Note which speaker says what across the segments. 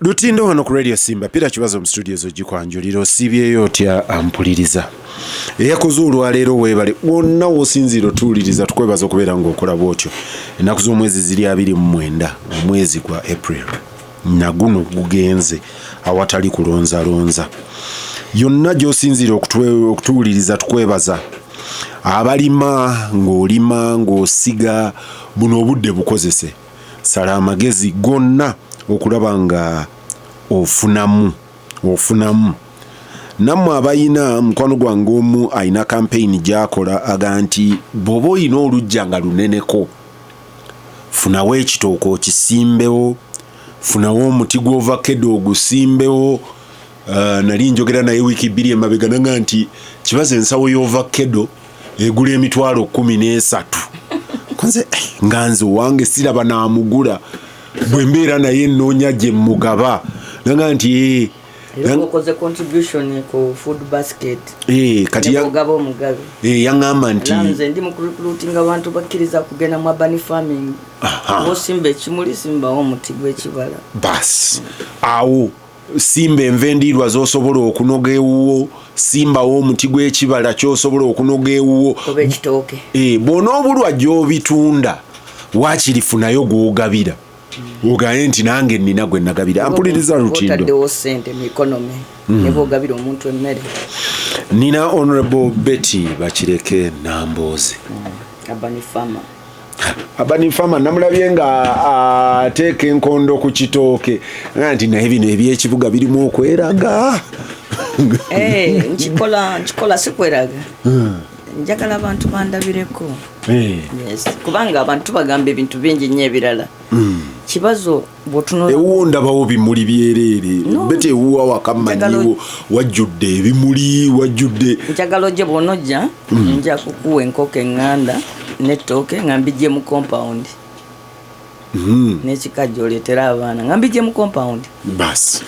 Speaker 1: Lutindo wano ku Radio Simba pira kibazo mu studio zo gikwanjulira osibyeyo otya ampuliriza eyakoze olwaleero weebale wonna wosinziro tuwuliriza tukwebaza okubeera ng'okola bwotyo ennaku z'omwezi ziri 29 omwezi gwa April na guno gugenze awatali kulonzalonza yonna gy'osinzira okutuwuliriza tukwebaza abalima ng'olima ng'osiga buno obudde bukozese sala amagezi gonna okulaba nga ofunamu nammwe abayina mukwano gwange omu ayina campaign gyakola aga nti bw'oba oyina olujja nga luneneko funawo ekitooke okisimbewo funawo omuti gw'ovakkedo ogusimbewo nali njogera naye wiiki 2 emabega nanga nti kibaza ensawo y'ovakkedo egula emitwalo 13 konze nga nze wange siraba naamugula bwe mbeera naye nnoonya gye mugaba nanga nti
Speaker 2: okoze contribution ku food basket
Speaker 1: kati
Speaker 2: yagaba omugabe
Speaker 1: yaŋŋamba nti
Speaker 2: nze ndi mu recruiting abantu bakkiriza kugenda mu urban farming osimba ekimuli simbawo omuti gw'ekibala
Speaker 1: basi awo simba enva endiirwa z'osobola okunoga ewuwo simbawo omuti gw'ekibala ky'osobola okunoga ewuwo
Speaker 2: oba ekitooke
Speaker 1: bw'onoobulwa gy'obitunda waakirifunayo gw'ogabira ogaye nti nange nina gwe nagabira ampuliriza Lutindo
Speaker 2: otaddewo ssente mu economy ne bw'ogabira omuntu emmere
Speaker 1: nina Honorable Betty Bakireke Nambooze Urban Farmer namulabye nga ateeka enkondo ku kitooke nti naye bino ebyekibuga birimu okweraga
Speaker 2: nkikola sikweraga njagala abantu bandabireko yes kubanga abantu bagamba ebintu bingi nnyo ebirala kibazo bwotuno
Speaker 1: ewuwo ndabawo bimuli byereere bete ewuwo awakamanyiwo wajjudde ebimuli wajjudde
Speaker 2: njagala ojje bw'onojja nja kukuwa enkoko eŋŋanda n'ettooke nga mbijje mu compound n'ekikajja oleetera abaana nga mbijje mu compound
Speaker 1: basi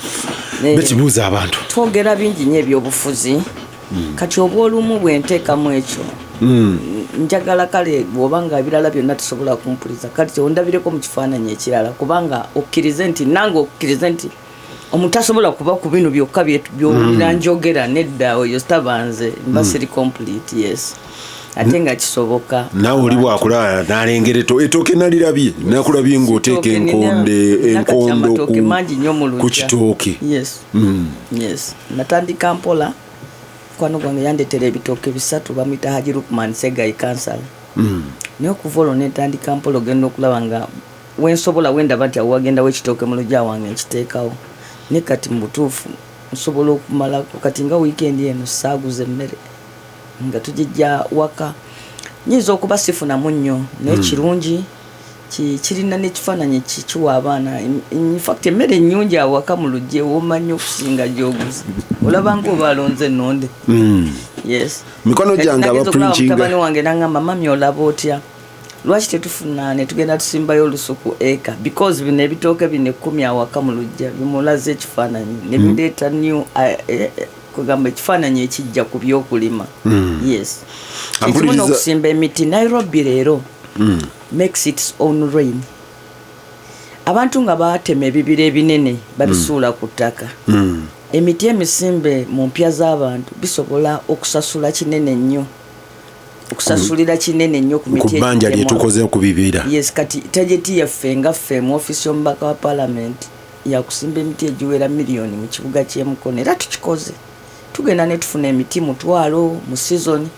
Speaker 1: bekibuuza abantu
Speaker 2: twogera bingi nnyo ebyobufuzi kati oba olumu bwenteekamu ekyo njagala kale bw'oba nga ebirala byonna tusobola kumpuliza kati ondabireko mu kifaananyi ekirala kubanga okkirize nti nange okkirize nti omuntu asobola kuba ku bino byokka byowulira njogera nedda oyo sitabanze mba siri complete yes ate nga kisoboka
Speaker 1: nawe oli bwakulaba n'alengera ettooke nalirabye nakulabye ng'oteeka enkondo ku kitooke
Speaker 2: yes natandika mpola kwano gwange yandetera ebitooke 3 bamuyita Haji Rukman Segai kansala naye okuva olwo netandika mpola ogenda okulaba nga wensobola wendaba nti awo wagendawo ekitooke mu lujja wange nkiteekawo ne kati mu butuufu nsobola okumalako kati nga wiikendi eno saaguza emmere nga tugijja waka nyinza okuba sifunamu nnyo naye kirungi kirina n'ekifaananyi kiwa abaana infact emmere ennyungi awaka mu lugye womanyi okusinga gyoguza olaba ng'oba alonze ennonde yes
Speaker 1: mikono gyange abapulinkinga
Speaker 2: mutabani wange nangamba mami olaba otya lwaki tetufuna ne tugenda tusimbayo olusuku eka because bino ebitooke bino 10 awaka mu lugya bimulaze ekifaananyi ne bireeta new kugamba ekifaananyi ekijja ku byokulima yes ekimu n'okusimba emiti Nairobi leero makes its own rain abantu nga baatema ebibira ebinene babisuula ku ttaka emiti emisimbe mu mpya z'abantu bisobola okusasulira kinene nnyo ku miti
Speaker 1: kubanja lyetukoze ku bibira
Speaker 2: yes kati tajeti yaffe nga ffe mu ofisi y'omubaka wa parliament yakusimba emiti egiwera miliyoni mu kibuga ky'Emukono era tukikoze tugenda ne tufuna emiti mutwalo mu season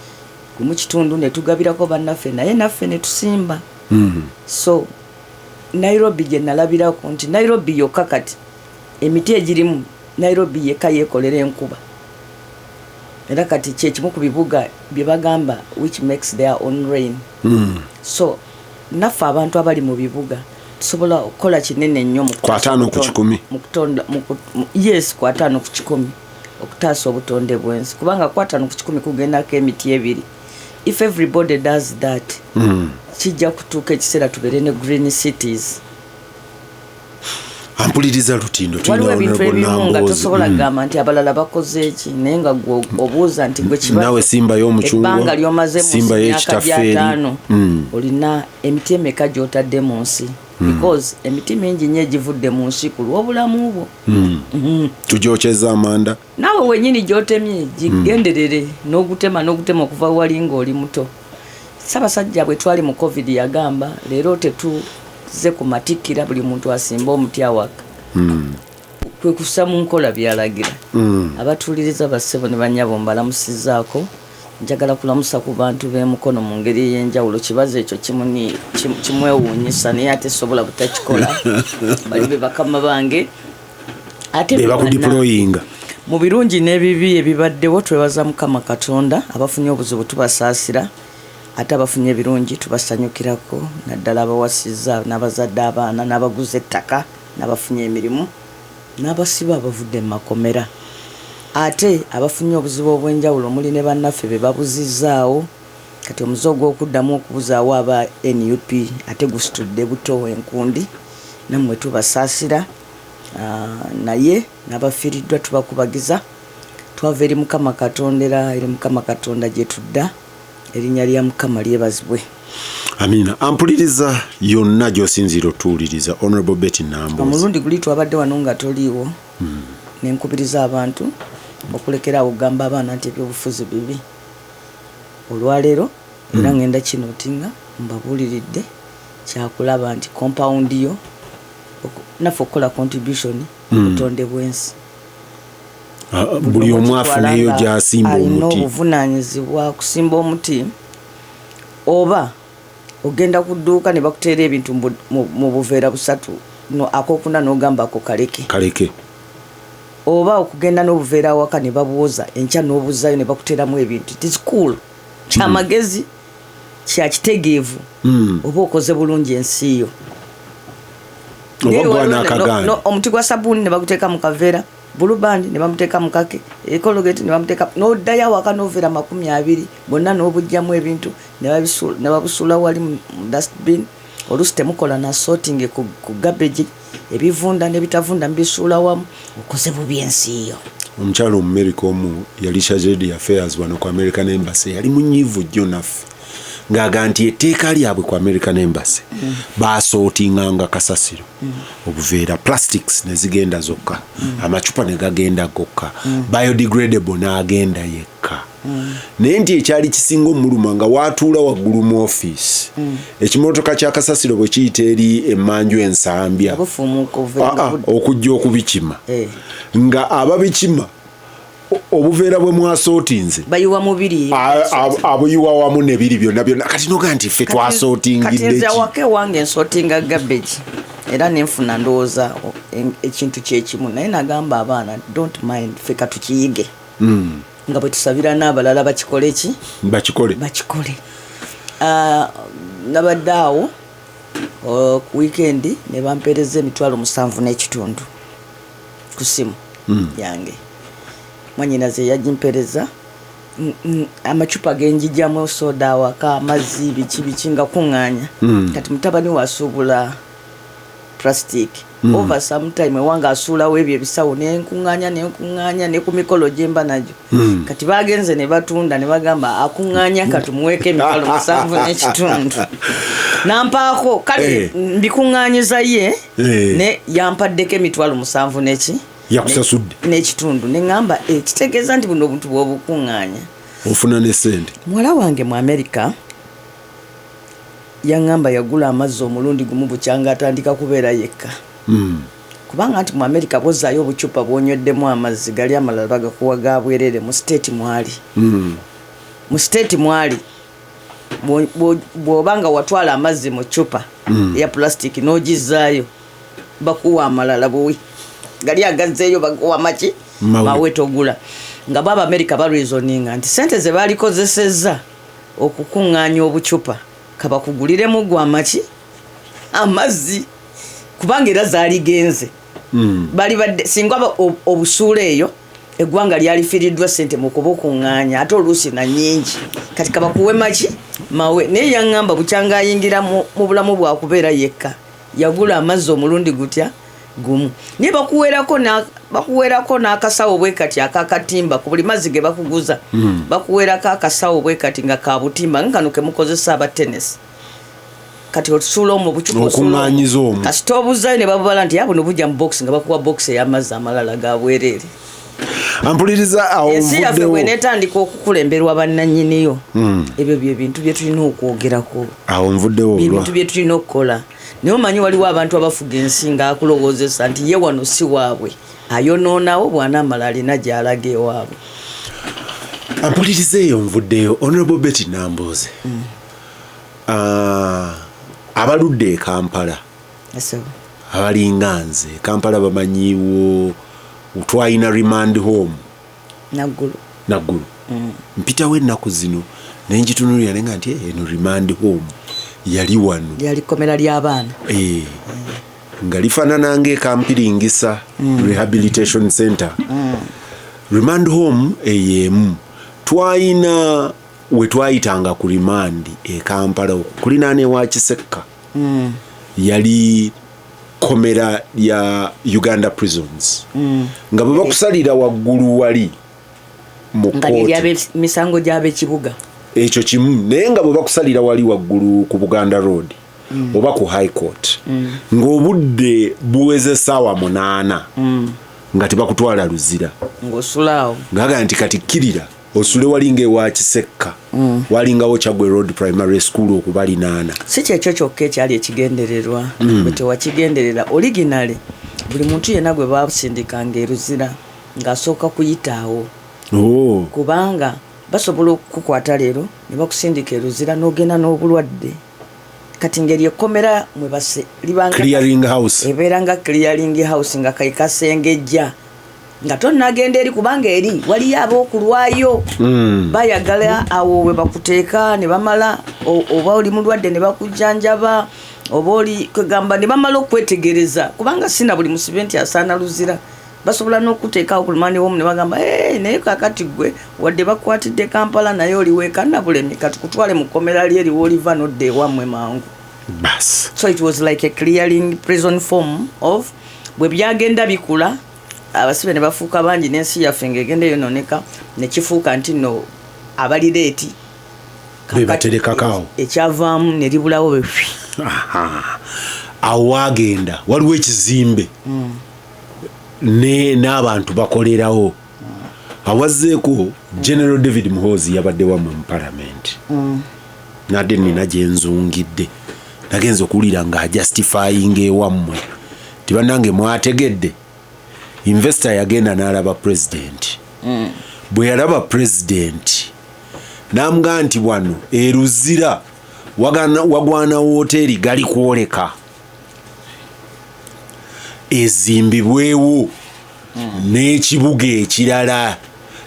Speaker 2: mu kitundu ne tugabirako bannaffe naye naffe ne tusimba so Nairobi gye nalabirako nti Nairobi yokka kati emiti egirimu Nairobi yekka yeekolera enkuba era kati kyekimu ku bibuga bye bagamba which makes their own rain so naffe abantu abali mu bibuga tusobola okukola kinene nnyo mu
Speaker 1: 5 ku 10
Speaker 2: yes 5 ku 10 okutaasa obutonde bw'ensi kubanga 5 ku 10 kugendako emiti ebiri if everybody does that kijja kutuuka ekiseera tubeere ne green cities
Speaker 1: ampuliriza Lutindo
Speaker 2: waliwo ebintu ebimu nga tosobola kugamba nti abalala bakoze eki naye nga gwe obuuza nti gwe kibazo
Speaker 1: nawe simba y'omucungwa
Speaker 2: ebbanga ly'omaze mu
Speaker 1: simba y'ekitafeeri
Speaker 2: olina emiti emeka gy'otadde mu nsi because emiti mingi nnyo egivudde mu nsi ku lw'obulamu bwo.
Speaker 1: Tugyokyeza amanda
Speaker 2: Naawe wennyini gy'otemye gigenderere n'ogutema okuva wali ng'oli muto. Ssaabasajja bwe twali mu covid yagamba leero tetuze ku matikkira buli muntu asimba omuti awaka. Kwe kussa mu nkola byalagira. Abatuuliriza bassebo ne bannyabo mbalamusizaako. Njagala kulamusa ku bantu b'emukono mu ngeri ey'enjawulo. Kibazo ekyo kimwewuunyisa naye ate sobola butakikola. Bali be bakama bange ate
Speaker 1: be bakudiployinga
Speaker 2: mu birungi n'ebibi ebibaddewo. Twebaza Mukama Katonda. Abafunye obuzibu tubasaasira ate abafunye ebirungi tubasanyukirako, naddala abawasizza n'abazadde abaana n'abaguze ettaka n'abafunye emirimu n'abasiba abavudde mu makomera. Ate abafunye obuzibu obw'enjawulo omuli ne bannaffe be babuzizzaawo. Kati omuze gw'okuddamu okubuzaawo aba NUP ate gusitudde buto enkundi, nammwe tubasaasira. Naye n'abafiiriddwa tubakubagiza. Twava eri Mukama Katonda era eri Mukama Katonda gye tudda. Erinnya lya Mukama lyebazibwe.
Speaker 1: Amina. Ampuliriza yonna gy'osinziira otuwuliriza Honorable Betty Nambooze.
Speaker 2: Omulundi guli twabadde wano nga toliiwo. Nenkubiriza abantu okulekera okugamba abaana nti ebyobufuzi bibi. Olwaleero era ngenda kino tinga mbabuuliridde kyakulaba nti compound yo naffe okukola contribution obutonde bw'ensi.
Speaker 1: Buli omu afuneyo gy'asimba omuti.
Speaker 2: Alina obuvunaanyizibwa kusimba omuti, oba ogenda ku dduuka ne bakuteera ebintu mu buveera busatu akokuna n'ogamba ako kaleke. Oba okugenda n'obuveera awaka ne babuwoza enkya n'obuzaayo ne bakuteeramu ebintu. It is cool. Kyamagezi, kya kitegeevu. Oba okoze bulungi ensi yo. Omuti gwa sabbuuni ne baguteeka mu kaveera, bulubandi ne bamuteeka mu kake, ekologeti ne bamuteeka, n'oddayo awaka n'oveera 20 bonna n'obujjamu ebintu ne babusuula wali mu dustbin. Oluusi temukola na sorting ku garbage, ebivunda n'ebitavunda mbisuula wamu, okoze bubi ensi yo.
Speaker 1: Omukyalo Omumerika omu yali chargé affairs wano ku American Embassy yali munyiivu jjo naffe ng'aga nti etteeka lyabwe ku American Embassy baasootinganga kasasiro, obuveera plastics ne zigenda zokka, amacupa ne gagenda gokka, biodegradable n'agenda yekka. Naye nti ekyali kisinga omuluma nga waatuula waggulu mu office ekimotoka kya kasasiro bwe kiyita eri emmanju ensambya okujja okubikima nga ababikima obuveera bwe mwasootinze
Speaker 2: bayiwa mubiri
Speaker 1: abuyiwa wamu nebiri byonna kati noga nti ffe twasootingidde
Speaker 2: wake wange ensootinga garbage era nenfuna ndowooza ekintu kyekimu naye nagamba abaana don't mind ffe katukiyige nga bwe tusabira n'abalala bakikole ki
Speaker 1: bakikole
Speaker 2: nabadde awo ku weekend ne bampeereza $7.5 ku simu yange. Mwanyinaze yagimpeereza amacupa genjijjamu soda awaka, amazzi, biki nga kuŋŋaanya. Kati mutabani wasuubula plastic. Over some time wanga asuulawo ebyo ebisawo nenkuŋŋaanya ne ku mikolo gye mba nagyo. Kati bagenze ne batunda ne bagamba akuŋŋaanya katumuweeko $7.5. Nampaako kale mbikuŋŋaanyiza ye ne yampaddeko $7.5
Speaker 1: yakusasudde
Speaker 2: n'ekitundu neŋŋamba kitegeeza nti buno obuntu bw'obukuŋŋaanya
Speaker 1: ofuna ne sente.
Speaker 2: Muwala wange mu America yaŋŋamba yagula amazzi omulundi gumu bukyanga atandika kubeera yekka. Kubanga nti mu America bwozaayo obucupa bw'onyweddemu amazzi gali amalala bagakuwa ga bwerere mu state mwali. Mu state mwali bw'obanga watwala amazzi mu cupa ya plastic n'ogizaayo bakuwa amalala buwi gali agazzeeyo bakuwa maki mawe togula. Nga baba America bareasoninga nti sente ze balikozesezza okukuŋŋaanya obucupa kabakuguliremu gwa maki amazzi kubanga era zaali genze. Bali badde singa obusuula eyo eggwanga lyalifiiriddwa sente mu kubukuŋŋaanya ate oluusi na nnyingi kati kabakuwe maki mawe. Naye yaŋŋamba bukyanga ayingira mu bulamu bwakubeera yekka yagula amazzi omulundi gutya gumu. Naye bakuweerako n'akasawo bwe kati akakatimba ku buli mazzi ge bakuguza bakuweerako akasawo bwe kati nga ka butimba nga kano ke mukozesa aba tennis. kati otusuula omu
Speaker 1: okungaanyiza omu
Speaker 2: kasi tobuzayo ne babala nti buno bujja mu box nga bakuwa box ey'amazzi amalala ga bwereere.
Speaker 1: Ampuliriza awo
Speaker 2: ensi yaffe bw'eneetandika okukulemberwa bannannyiniyo ebyo bye bintu bye tulina okwogerako,
Speaker 1: awo nvuddewo
Speaker 2: bintu bye tulina okukola. naye omanyi waliwo abantu abafuga ensi nga akulowoozesa nti ye wano si waabwe, ayonoonawo bw'anaamala alina gy'alaga ewaabwe.
Speaker 1: Ampuliriza eyo nvuddeyo. Honorable Betty Nambooze, abaludde e Kampala abalinga nze Kampala bamanyiwo twalina remand home Naggulu. Mpitawo ennaku zino naye ngitunulira nenga nti eno remand home yali wano,
Speaker 2: yali kkomera ly'abaana
Speaker 1: nga lifaanana ng'ekampiringisa rehabilitation center. Remand home ey'emu twalina we twayitanga ku remand e Kampala kulinaana ewa Kisekka yali komera ya Uganda prisons nga bwe bakusalira waggulu wali mu kooti
Speaker 2: misango gy'ab'ekibuga
Speaker 1: ekyo kimu, naye nga bwe bakusalira wali waggulu ku Buganda Road oba ku High Court ng'obudde buweze essaawa 8 nga tebakutwala Luzira
Speaker 2: ng'osulaawo
Speaker 1: ngaaga nti kati kkirira osule walinga ewa Kisekka walingawo Kyagwe Road Primary School okubalinaana.
Speaker 2: Si kyekyo kyokka ekyali ekigendererwa bwe tewakigenderera originale buli muntu yenna gwe baasindikanga e Luzira ng'asooka kuyitaawo kubanga basobola okukukwata leero ne bakusindika e Luzira n'ogenda n'obulwadde. Kati ngeri ekkomera mwe base libanga
Speaker 1: clearing house
Speaker 2: ebeeranga clearing house nga kali kasengejja nga tonnagenda eri kubanga eri waliyo ab'okulwayo bayagala awo we bakuteeka ne bamala oba oli mulwadde ne bakujjanjaba oba oli kwegamba ne bamala okwetegereza kubanga sina buli musibe nti asaana Luzira basobola n'okuteekawo ku lumani womu ne bagamba naye kakati gwe wadde bakwatidde Kampala naye oli weekana bulemi kati kutwale mu kkomera lye eriwo oliva nodde ewammwe mangu. So it was like a clearing prison form of bwe byagenda bikula abasibe ne bafuuka bangi n'ensi yaffe ng'egenda eyonooneka ne kifuuka nti nno abalireeti
Speaker 1: bebaterekakaawo
Speaker 2: ekyavaamu ne libulawo bwe
Speaker 1: awo waagenda waliwo ekizimbe n'abantu bakolerawo awazzeeko General David Muhoozi yabadde wammwe mu Parliament nadde nina gyenzungidde nagenza okuwulira ng'ajustifying ewammwe tibannange mwategedde investor yagenda n'alaba president bwe yalaba president n'amugaa nti wano e Luzira wagwana woteeri gali kwoleka ezimbibwewo n'ekibuga ekirala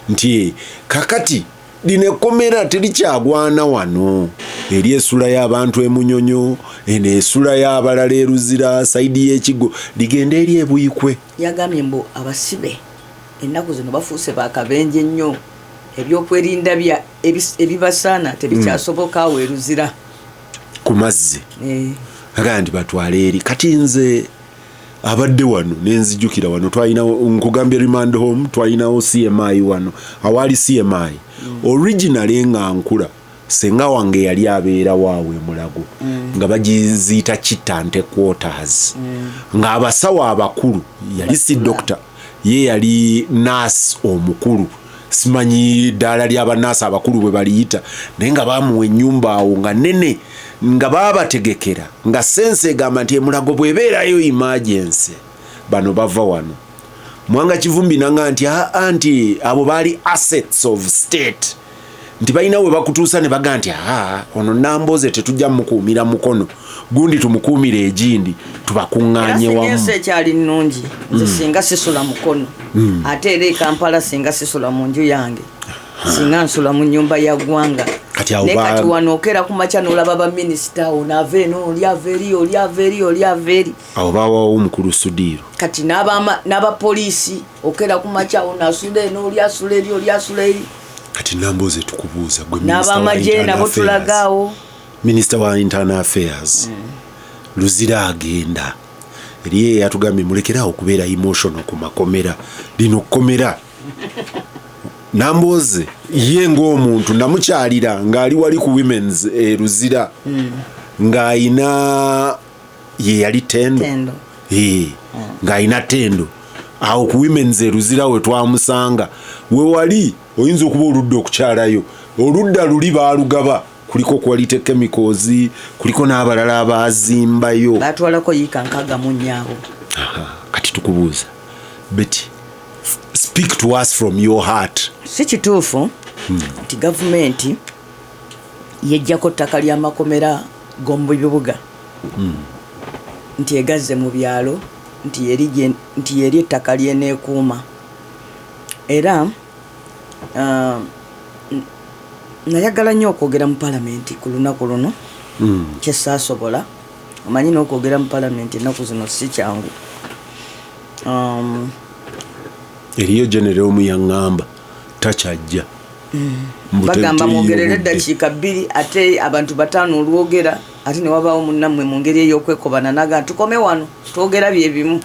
Speaker 1: nti kakati lino ekkomera terikyagwana wano eri essula y'abantu e Munyonyo eno essula y'abalala e Luzira saidi y'Ekigo ligenda eri e Buyikwe.
Speaker 2: Yagambye mbu abasibe ennaku zino bafuuse bakabenje nnyo ebyokwerinda ebibasaana tebikyasoboka awo e Luzira
Speaker 1: ku mazzi agamba nti batwale eri kati nze abadde wano nenzijukira wano twalinawo nkugambye remand home twalinawo CMI wano awali CMI originally nga nkula senga wange yali abeera waawe Mulago nga bagiziyita Kitante quarters nga abasawo abakulu yali si doctor ye yali nurse omukulu simanyi ddala ly'abanaasi abakulu bwe baliyita naye nga bamuwa ennyumba awo nga nene nga babategekera nga sense egamba nti Mulago bwebeerayo emergency bano bava wano Mwanga Kivumbi nanga nti anti abo baali assets of state nti balina we bakutuusa ne baga nti ono Nambooze tetujja mukuumira mukono gundi tumukuumire egindi tubakuŋŋaanye wamu.
Speaker 2: Ensi ekyali nnungi nze singa sisula mukono ate era e Kampala singa sisula mu nju yange singa nsula mu nnyumba ya ggwanga kati wano okera ku makya n'olaba baminisita onaava eno olyava eri
Speaker 1: awo baawawo omukulu Sudiiro
Speaker 2: kati n'abapoliisi okera ku makya onasula eno olyasula eri
Speaker 1: kati Nambooze tukubuuza gwe
Speaker 2: n'abamagye nabo tulagaawo
Speaker 1: Minister wa Internal Affairs Luzira agenda eriye yatugambye mulekerawo okubeera emotional ku makomera lino kkomera Nambooze ye ng'omuntu namukyalira ng'ali wali ku women's Luzira ng'ayina ye yali Tendo. Ng'ayina Tendo awo ku Women's Eruzira we twamusanga we wali oyinza okuba oludda okukyalayo oludda luli baalugaba kuliko quality chemicals kuliko n'abalala abazimbayo
Speaker 2: batwalako yika nkaga munyaawo.
Speaker 1: Kati tukubuuza Betty, speak to us from your heart.
Speaker 2: Si kituufu nti gavumenti yejjako ttaka ly'amakomera g'omu bibuga nti egazze mu byalo nti yeri ettaka lyeneekuuma era nayagala nnyo okwogera mu palamenti ku lunaku luno kyesaasobola omanyi n'okwogera mu palamenti ennaku zino si kyangu.
Speaker 1: Eriyo genere omu yaŋŋamba takyajja
Speaker 2: bagamba mwogerere eddakiika 2 ate abantu 5 olwogera ate ne wabaawo munnammwe mu ngeri ey'okwekobana naga tukome wano twogera bye bimu.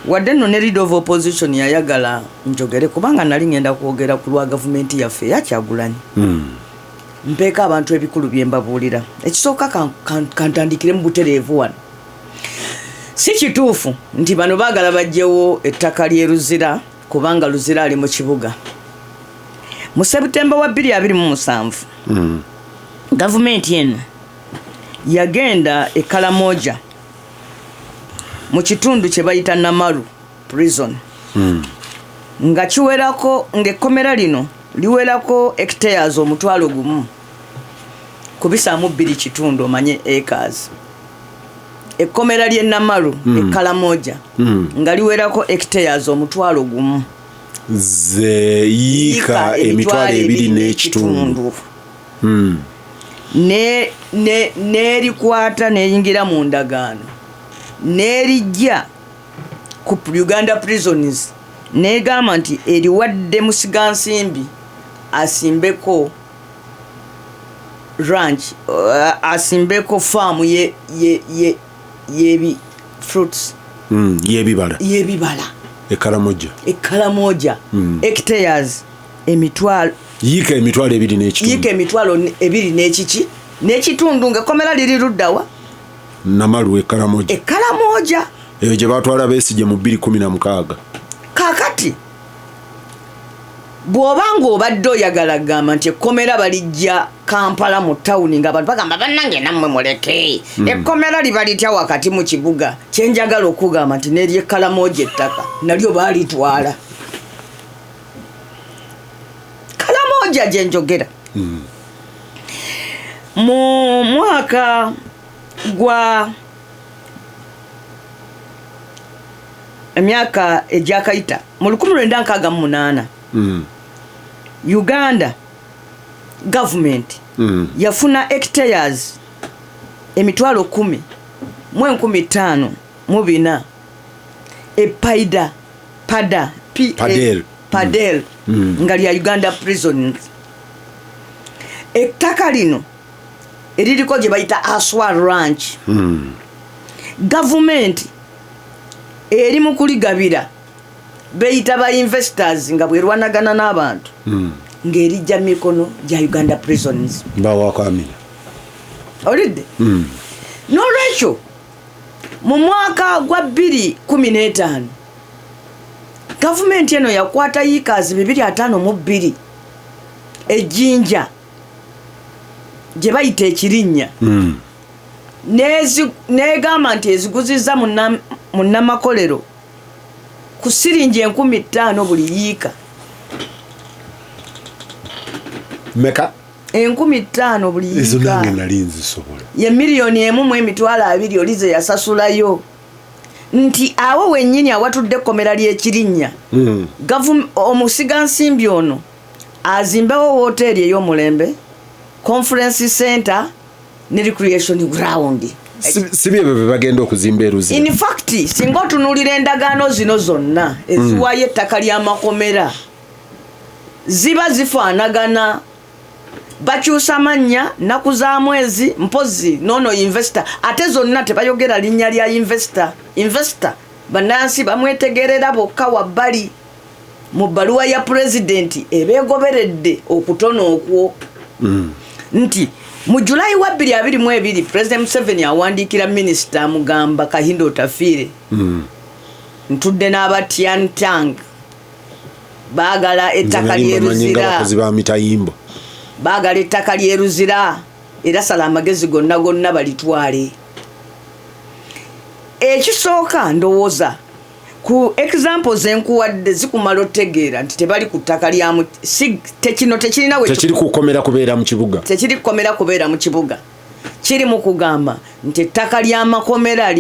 Speaker 2: Wadde nno ne leader of opposition yayagala njogere kubanga nali ngenda kwogera ku lwa gavumenti yaffe eya Kyagulanyi. Mpeeka abantu ebikulu bye mbabuulira. Ekisooka kantandikire mu butereevu wano. Si kituufu nti bano baagala bajjewo ettaka ly'e Luzira kubanga Luzira ali mu kibuga. Mu Septemba wa 2027 gavumenti eno yagenda e Kalamoja mu kitundu kye bayita Namaru prison nga kiwerako ng'ekkomera lino liwerako hectares 1,000 kubisaamu 2 kitundu omanye acres. Ekkomera ly'e Namaru e Kalamoja nga liwerako hectares 1,000
Speaker 1: zeeyika emitwalo 2 n'ekitundu.
Speaker 2: N'erikwata n'eyingira mu ndagaano n'erijja ku Uganda prisons n'egamba nti eriwadde Musigansimbi asimbeko ranch asimbeko farm yebi fruits yebibala Ekalamoja hectares emitwalo
Speaker 1: yika emitwalo
Speaker 2: 2 n'ekiki n'ekitundu ng'ekkomera liri luddawa
Speaker 1: Namaru Ekalamoja eyo gye batwala Besigye mu 2016.
Speaker 2: Kaakati bw'obanga obadde oyagala gamba nti ekkomera balijja Kampala mu tawuni ng'abantu bagamba bannange nammwe muleke ekkomera liba litya wakati mu kibuga kyenjagala okugamba nti n'eri Ekalamoja ettaka nalyo baalitwala. Kalamoja gye njogera mu mwaka gwa emyaka egyakayita mu 1968 Uganda government yafuna hectares emitwalo 10,015 Padel nga lya Uganda prisons. Ettaka lino eririko gye bayita Aswa Ranch government eri mu kuligabira beyita ba investors nga bwerwanagana n'abantu ng'erijja mikono gya Uganda prisons
Speaker 1: bawakamira
Speaker 2: olidde n'olwekyo mu mwaka gwa 2015 gavumenti eno yakwata yiikazi 252 ejjinja gye bayita ekirinnya n'egamba nti eziguzizza mu Namakolero ku siringi 50,000 buli yiika.
Speaker 1: Meka?
Speaker 2: 50,000 buli yiika.
Speaker 1: Ezo nange nali nzisobola.
Speaker 2: Ye $1,200,000 olize yasasulayo. Nti awo wennyini awatudde ekkomera ly'ekirinnya. Omusigansimbi ono azimbewo wooteri ey'omulembe, conference center ne recreation ground.
Speaker 1: Si bye bagenda okuzimba e Luzira.
Speaker 2: In fact singa otunuulira endagaano zino zonna eziwaayo ettaka ly'amakomera ziba zifaanagana. Bakyusa mannya nnaku za mwezi mpozi nono investor ate zonna tebayogera linnya lya investor bannansi bamwetegerera bokka wabbali mu bbaluwa ya pulezidenti ebeegoberedde okutono okwo nti mu July wa 2022 President Museveni awandiikira minisita amugamba Kahindo otafiire ntudde n'abatyantang baagala ettaka lyeruzira baagala ettaka lyeruzira era sala amagezi gonna balitwale. Ekisooka ndowooza ku examples enkuwadde zikumala otegeera nti tebali ku ttaka lyamu tekino tekirina
Speaker 1: tekiri kukomera kubeera mu kibuga
Speaker 2: tekiri kukomera kubeera mu kibuga kiri mu kugamba nti ettaka ly'amakomera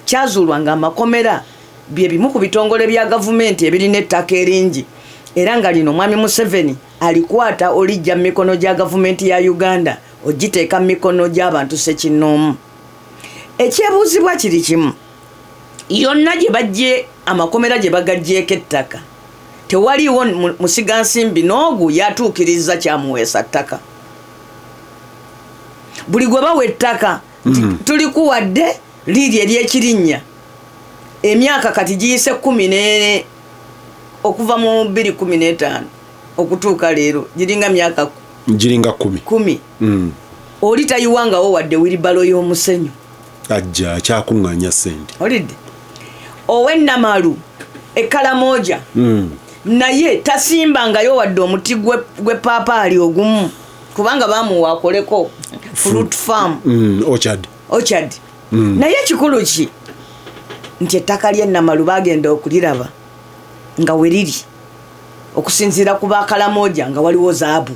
Speaker 2: kyazuulwa ng'amakomera bye bimu ku bitongole bya gavumenti ebirina ettaka eringi era nga lino mwami Museveni alikwata olijja mu mikono gya gavumenti ya Uganda ogiteeka mu mikono gy'abantu sekinnoomu. Ekyebuuzibwa kiri kimu yonna gye bajje amakomera gye bagaggyeko ettaka tewaliwo musigansimbi n'ogu yatuukiriza kyamuweesa ttaka. Buli gwe bawa ettaka tulikuwadde liri ery'ekirinnya emyaka kati giyise 14 okuva mu 2015 okutuuka leero giringa myaka 10 oli tayiwangawo wadde wiribalo y'omusenyu
Speaker 1: ajja kyakuŋŋaanya ssente
Speaker 2: olidde ow'ennamalu ekkalamoja naye tasimbangayo wadde omuti gwe paapaali ogumu kubanga baamuwa akoleko fruit farm orchard naye ekikulu ki nti ettaka ly'ennamalu bagenda okuliraba nga we riri okusinziira ku bakalamoja nga waliwo zaabu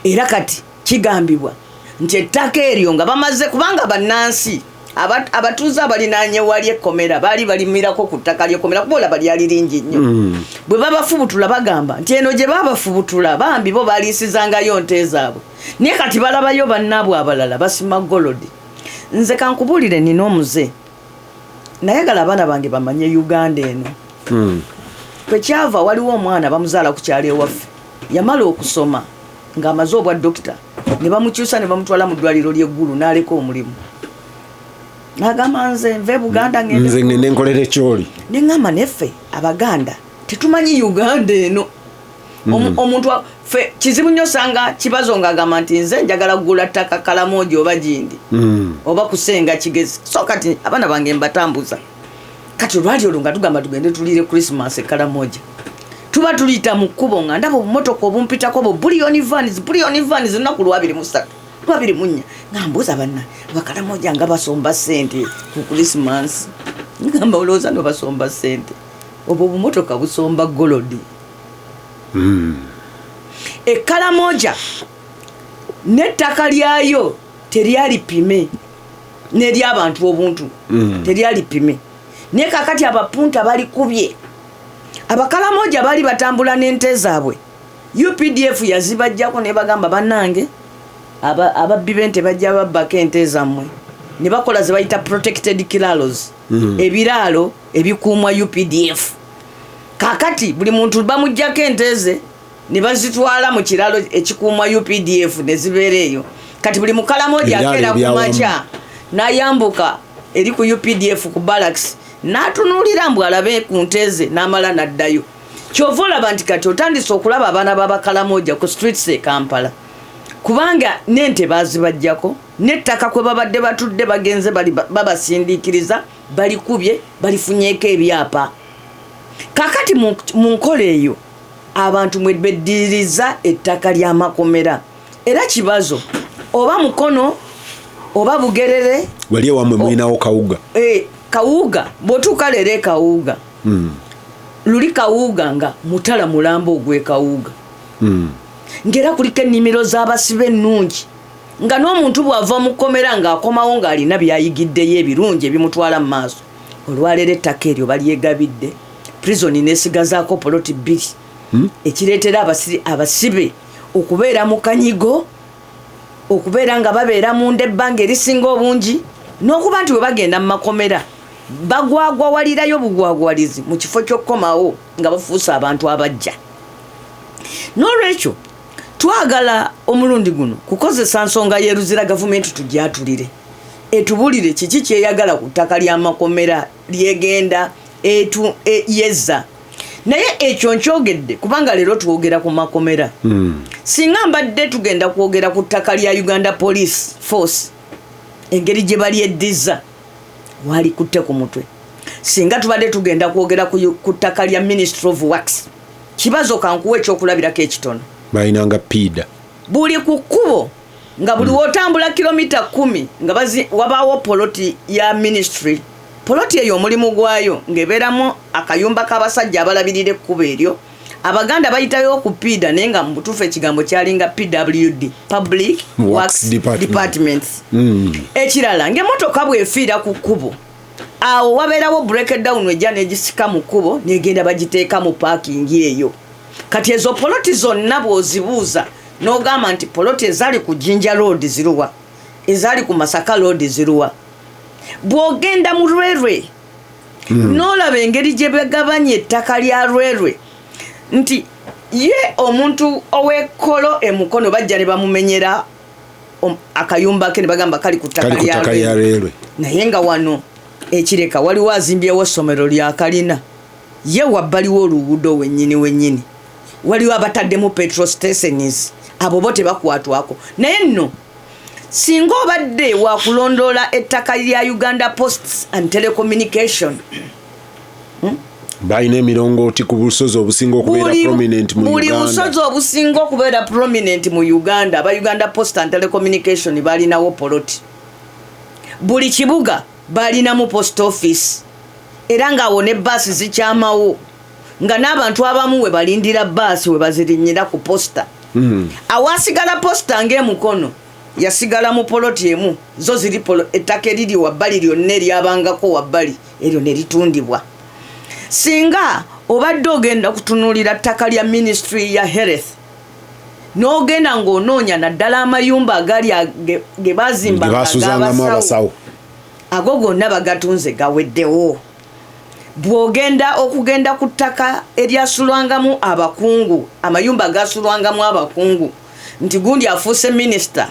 Speaker 2: era kati kigambibwa nti ettaka eryo nga bamaze kubanga bannansi abatuuze abalinaanye wali ekkomera baali balimirako ku ttaka ly'ekkomera kuba olaba lyali lingi nnyo bwe babafubutula bagamba nti eno gye babafubutula bambi bo baaliisizangayo nte zaabwe naye kati balabayo bannaabwe abalala basima golodi. Nze kankubuulire nina omuze nayagala abaana bange bamanye Uganda eno kwe kyava waliwo omwana bamuzaala ku kyalo ewaffe yamala okusoma ng'amaze obwa dokita ne bamukyusa ne bamutwala mu ddwaliro ly'eggulu n'aleka omulimu n'agamba nze nve Buganda
Speaker 1: nze ngende nkolera ekyoli
Speaker 2: ne ŋŋamba neffe Abaganda tetumanyi Uganda eno omuntu ffe kizibu nnyo osanga kibazo ng'agamba nti nze njagala kugula ttaka Kalamoja oba gindi oba kusenga Kigezi so kati abaana bange mbatambuza kati olwali olwo nga tugamba tugende tulire Christmas Kalamoja tuba tuliyita mu kkubo nga ndaba obumotoka obumpitako bo buliyoni vans ennaku 23 24 nga mbuuza banna Abakalamoja nga basomba ssente ku Christmas ngamba olowooza no basomba ssente obwo obumotoka busomba golodi. Ekalamoja n'ettaka lyayo teryali pime n'ery'abantu obuntu teryali pime naye kakati abapunta balikubye Abakalamoja baali batambula n'ente zaabwe UPDF yazibajjako ne bagamba bannange ababbi b'ente bajja babbako ente zammwe ne bakola ze bayita protected kirals ebiraalo ebikuumwa UPDF. Kakati buli muntu bamuggyako ente ze ne bazitwala mu kiralo ekikuumwa UPDF ne zibeera eyo kati buli Mukalamoja akeera ku makya n'ayambuka eri ku UPDF ku barracks n'atunuulira mbu alabe ku nte ze n'amala n'addayo. Kyova olaba nti kati otandise okulaba abaana b'Abakalamoja ku streets e Kampala kubanga n'ente baazibajjako n'ettaka kwe babadde batudde bagenze babasindiikiriza balikubye balifunyeeko ebyapa. Kakati mu nkola eyo abantu mwe beddiriza ettaka ly'amakomera era kibazo oba Mukono oba Bugerere
Speaker 1: wali ewamwe mulinawo Kawuga
Speaker 2: Kawuga bw'otuuka leero e Kawuga luli Kawuga nga mutala mulambo ogw'e Kawuga ng'era kuliko ennimiro z'abasibe ennungi nga n'omuntu bw'ava mu kkomera ng'akomawo ng'alina byayigiddeyo ebirungi ebimutwala mu maaso. Olwaleero ettaka eryo balyegabidde prison nesigazaako poloti 2 ekireetera abasibe okubeera mu kanyigo okubeera nga babeera munda ebbanga erisinga obungi n'okuba nti bwe bagenda mu makomera bagwagwawalirayo bugwagwalizi mu kifo ky'okkomawo nga bafuusa abantu abajja. N'olwekyo twagala omulundi guno kukozesa nsonga y'eruzira gavumenti tugyatulire etubulire kiki kyeyagala ku ttaka ly'amakomera lyegenda yezza naye ekyo nkyogedde kubanga leero twogera ku makomera. Singa mbadde tugenda kwogera ku ttaka lya Uganda Police Force engeri gye bali eddiza wali kutte ku mutwe. Singa tubadde tugenda kwogera ku ttaka lya Ministry of Works kibazo kankuwa ekyokulabirako ekitono.
Speaker 1: Bayinanga PIDA
Speaker 2: buli ku kkubo nga buli wotambula kilomita 10 nga wabaawo poloti ya ministry. Poloti eyo omulimu gwayo ng'ebeeramu akayumba k'abasajja abalabirira ekkubo eryo. Abaganda bayitayo ku PIDA naye nga mu butuufu ekigambo kyalinga PWD, Public Works Departments. Ekirala ng'emmotoka bw'efiira ku kkubo awo wabeerawo breakdown ejja n'egisika mu kkubo n'egenda bagiteeka mu paakingi eyo. Kati ezo poloti zonna bw'ozibuuza n'ogamba nti poloti ezaali ku Jinja Road ziruwa, ezaali ku Masaka Road ziruwa. Bw'ogenda mu Lwerwe n'olaba engeri gye begabanya ettaka lya Lwerwe nti ye omuntu ow'ekkolo emukono bajja ne bamumenyera akayumba ke ne bagamba kali ku ttaka lya Lwerwe. Naye nga wano ekireka waliwo azimbyewo essomero lya kalina ye wabbaliwo oluguudo wennyini waliwo abataddemu petrol stations abo bo tebakwatwako. Naye nno singa obadde wakulondoola ettaka lya Uganda Posts and Telecommunication
Speaker 1: bayina emirongooti ku busozi obusinga okubeera prominent mu Uganda.
Speaker 2: Buli busozi obusinga okubeera prominent mu Uganda aba Uganda Post and Telecommunication balinawo poloti. Buli kibuga balinamu post office era ng'awo ne bbaasi zikyamawo nga n'abantu abamu we balindira bbaasi we bazirinyira ku posta. Awasigala posta ng'emukono yasigala mu poloti emu zo ziri ettaka eriri wabbali lyonna eryabangako wabbali eryo ne litundibwa. Singa obadde ogenda kutunuulira ttaka lya Ministry ya Health n'ogenda ng'onoonya naddala amayumba agali ge bazimbanga abasawo ago gonna bagatunze gaweddewo. Bw'ogenda okugenda ku ttaka eryasulwangamu abakungu amayumba agasulwangamu abakungu nti gundi afuuse minisita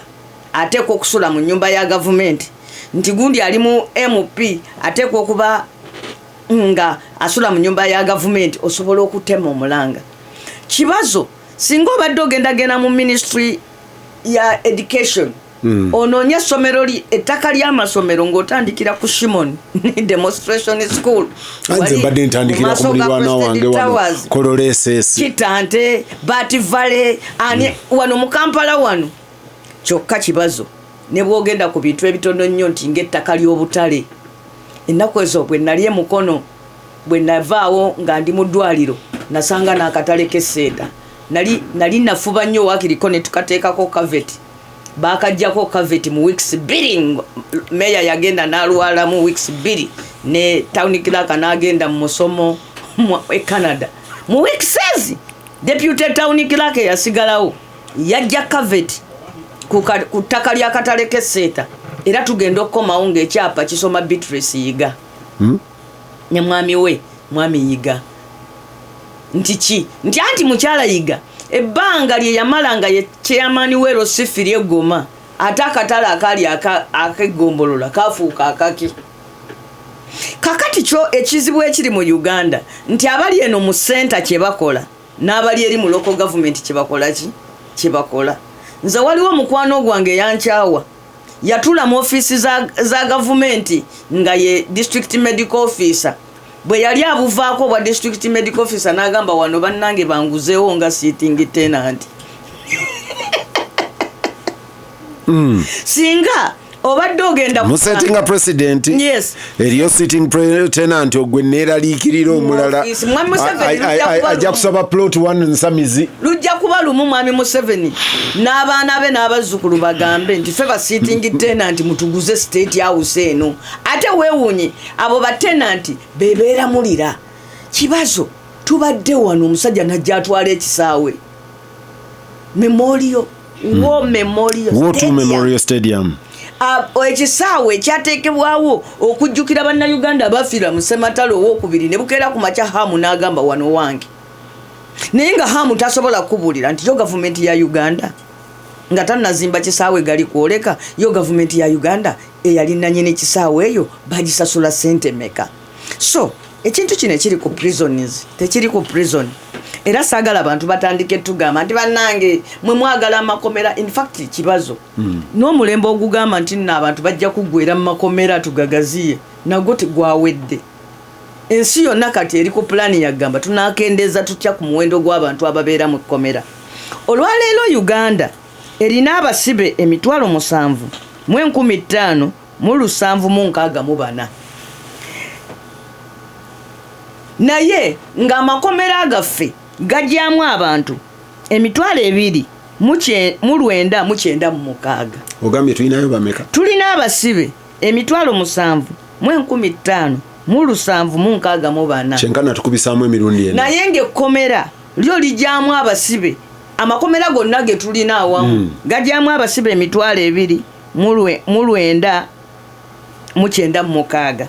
Speaker 2: ateekwa okusula mu nnyumba ya gavumenti, nti gundi ali mu MP ateekwa okuba nga asula mu nnyumba ya gavumenti, osobola okutema omulanga. Kibazo singa obadde ogendagenda mu Ministry ya Education onoonye essomero ettaka ly'amasomero ng'otandikira ku Shimon Demonstration School,
Speaker 1: anze mbadde ntandikira ku muliraanwa wange wano Kololeesesi,
Speaker 2: Kitante, Bati Valley wano mu Kampala wano. Kyokka kibazo ne bw'ogenda ku bintu ebitono nnyo nti ng'ettaka ly'obutale. Ennaku ezo bwe nali emukono bwe navaawo nga ndi mu ddwaliro nasanga n'akatale k'esseeta. Nali nafuba nnyo waakiriko ne tukateekako kaveti. Baakajjako kaveti mu weeks 2 meya yagenda n'alwala mu weeks 2 ne town clerk n'agenda mu musomo e Canada. Mu weeks deputy town clerk yasigalawo yajja kaveti ku ttaka lya katale k'esseeta era tugenda okukomawo ng'ekyapa kisoma Beatrice Yiga ne mwami we mwami Yiga nti anti mukyala Yiga ebbanga lye yamalanga ye chairman we Rosifiri Egoma ate akatale akali akegombolola kafuuka akaki. Kakati kyo ekizibu ekiri mu Uganda nti abali eno mu center kye bakola n'abali eri mu local government kye bakola. Nze waliwo mukwano gwange yankyawa yatula mu office za gavumenti nga ye district medical officer. Bwe yali abuvaako bwa district medical officer n'agamba wano bannange banguzeewo nga sitting tenant. Singa obadde ogenda
Speaker 1: musetinga president,
Speaker 2: yes,
Speaker 1: eriyo sitting tenant ogwe neeraliikirira omulala ajja kusaba plot 1 nsamizi
Speaker 2: lujja kuba lumu mwami Museveni n'abaana be n'abazzukulu bagambe nti ffe ba sitting tenant mutuguze state house eno. Ate weewuunye abo ba tenant bebeera mulira. Kibazo tubadde wano omusajja najja atwala ekisaawe Memorial
Speaker 1: Memorial Stadium.
Speaker 2: Ekisaawe ekyateekebwawo okujjukira bannayuganda abafiira mu Ssematalo owookubiri ne bukeera ku makya Hamu n'agamba wano wange. Naye nga Hamu tasobola kubuulira nti yo gavumenti ya Uganda nga tannazimba kisaawe gali kwoleka, yo gavumenti ya Uganda eyali nannyini kisaawe eyo bagisasula ssente meka. So ekintu kino kiri ku prisons tekiri ku prison era saagala abantu batandike tugamba nti bannange mwe mwagala amakomera in fact kibazo n'omulembe ogugamba nti nno abantu bajja kuggwera mu makomera tugagaziye nagwo tegwawedde ensi yonna kati eri ku pulaani yagamba tunakendeza tutya ku muwendo gw'abantu ababeera mu kkomera olwaleero Uganda erina abasibe 7,554 naye ng'amakomera agaffe gajjamu abantu 2,996
Speaker 1: ogambye tulinayo bameka
Speaker 2: tulina abasibe 7,554
Speaker 1: kyenkana tukubisaamu emirundi ena
Speaker 2: naye ng'ekkomera lyo lijjamu abasibe amakomera gonna ge tulina awamu gajjamu abasibe 2,996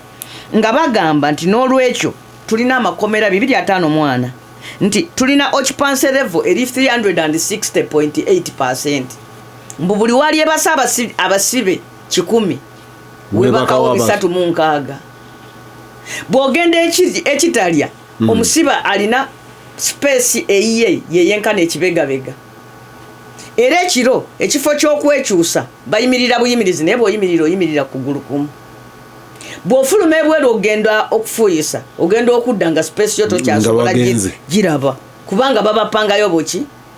Speaker 2: nga bagamba nti n'olwekyo tulina amakomera 254 nti tulina occupancy level eri 360.8%. Mbu buli wali ebasa abasibe 100 webakawo 306. Bw'ogenda ekitalya omusiba alina space eyiye yeyenkana ekibegabega. Era ekiro ekifo ky'okwekyusa bayimirira buyimirizi naye bw'oyimirira kugulu kumu. Bw'ofuluma ebweru ogenda okufuuyisa ogenda okudda nga space yo tokyasobola giraba kubanga babapangayo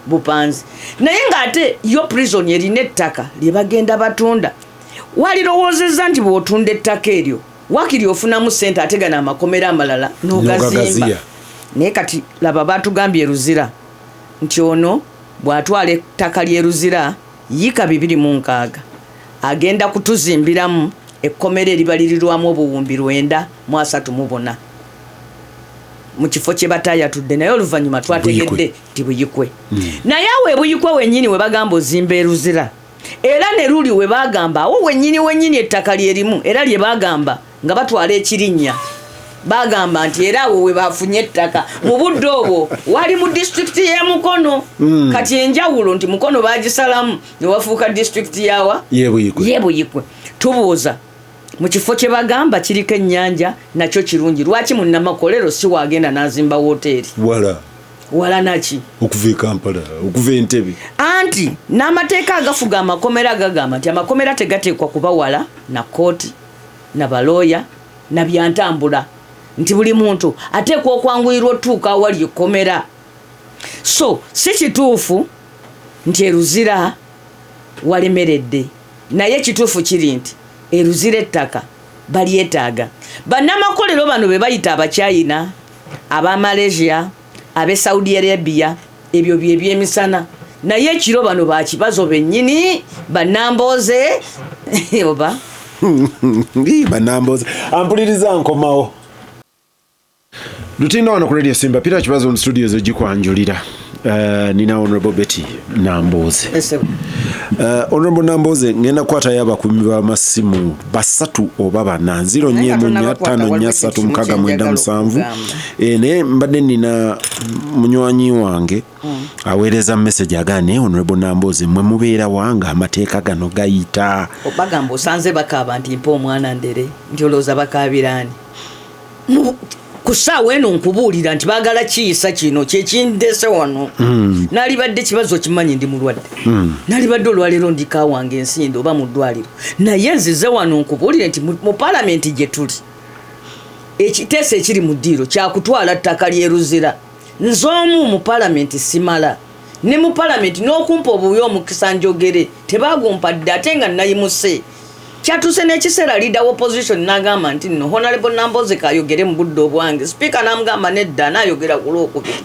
Speaker 2: bupanzi naye ng'ate yo prison erina ettaka lye bagenda batunda walirowoozezza nti bw'otunda ettaka eryo wakiri ofunamu ssente ate gana amakomera amalala n'ogazimba naye kati laba batugambye Ruzira nti ono bw'atwala ettaka lye Ruzira yika 206 agenda kutuzimbiramu ekkomera eribalirirwamu obuwumbi 934 mu kifo kye batayatudde naye oluvannyuma twategedde ti Buyikwe naye awo eBuyikwe wennyini we bagamba ozimba Ruzira era ne luli we bagamba awo wennyini ettaka lyerimu era lye bagamba nga batwala ekirinnya bagamba nti era awo we bafunye ettaka mu budde obwo wali mu district y'e Mukono kati enjawulo nti Mukono bagisalamu ne wafuuka district yawa y'e Buyikwe tubuuza mu kifo kye bagamba kiriko ennyanja nakyo kirungi lwaki mu Namakolero si wagenda n'azimba woteeri wala naki
Speaker 1: okuva e Kampala okuva Entebbe
Speaker 2: anti n'amateeka agafuga amakomera gagamba nti amakomera tegateekwa kuba wala na kooti na balooya na byantambula nti buli muntu ateekwa okwanguyirwa otuuka awali ekkomera so si kituufu nti Ruzira walemeredde naye kituufu kiri nti Ruzira ettaka balyetaaga bannamakolero bano be bayita Abachina aba Malaysia abe Saudi Arabia ebyo by'emisana naye ekiro bano bakibazo bennyini bannambooze oba
Speaker 1: bannambooze ampuliriza nkomawo lutinda wano ku Radio Simba Peter Kibazo mu studios ogikwanjulira nina Honorable Betty Nambooze Honorable Nambooze ngenda kwata y'abakuumi b'amasimu 3 oba 4 0 naye mbadde nina munywanyi wange aweereza message agane Honorable Nambooze mwe mubeera wanga amateeka gano gayita
Speaker 2: bagamba osanze bakaba nti mpa omwana ndere nti olowooza bakaabirani kusaawa eno nkubuulira nti baagala kiyisa kino kyekindese wano naalibadde kibazo kimanyi ndi mulwadde naalibadde olwaleero ndika wange ensindo oba mu ddwaliro naye nzize wano nkubuulire nti mu paalamenti gye tuli ekiteeso ekiri mu ddiiro kyakutwala ttaka ly'e Ruzira nze omu mu paalamenti simala ne mu paalamenti n'okumpa obubi omukisa njogere tebagumpadde ate nga nayimuse kyatuse n'ekiseera leader opposition n'agamba nti nno Honorable Nambooze kayogere mu budde obwange speaker n'amugamba nedda n'ayogera ku Lwokubiri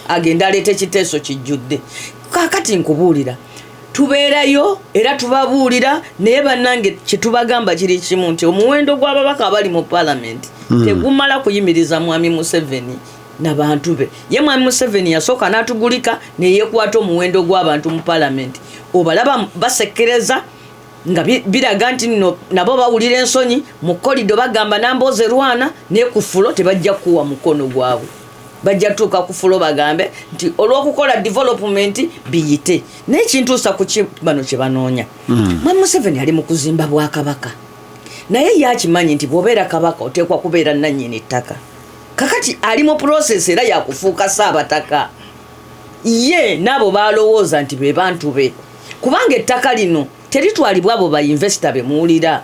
Speaker 2: agenda aleeta ekiteeso kijjudde kaakati nkubuulira tubeerayo era tubabuulira naye bannange kye tubagamba kiri kimu nti omuwendo gw'ababaka abali mu paalamenti tegumala kuyimiriza mwami Museveni n'abantu be ye mwami Museveni yasooka n'atugulika ne yeekwata omuwendo gw'abantu mu paalamenti obalaba basekereza nga biraga nti nabo bawulira ensonyi mu kolido bagamba Nambooze Rwana ne ku fulo tebajja kuwa mukono gwabwe bajja tuuka ku fulo bagambe nti olw'okukola development biyite n'ekintuusa ku bano kye banoonya mwami Museveni ali mu kuzimba Bwakabaka naye yakimanyi nti bw'obeera kabaka oteekwa kubeera nannyini ttaka kakati ali mu process era yakufuuka Ssaabataka ye nabo balowooza nti be bantu be kubanga ettaka lino teritwalibwa abo bainvesita bemuwulira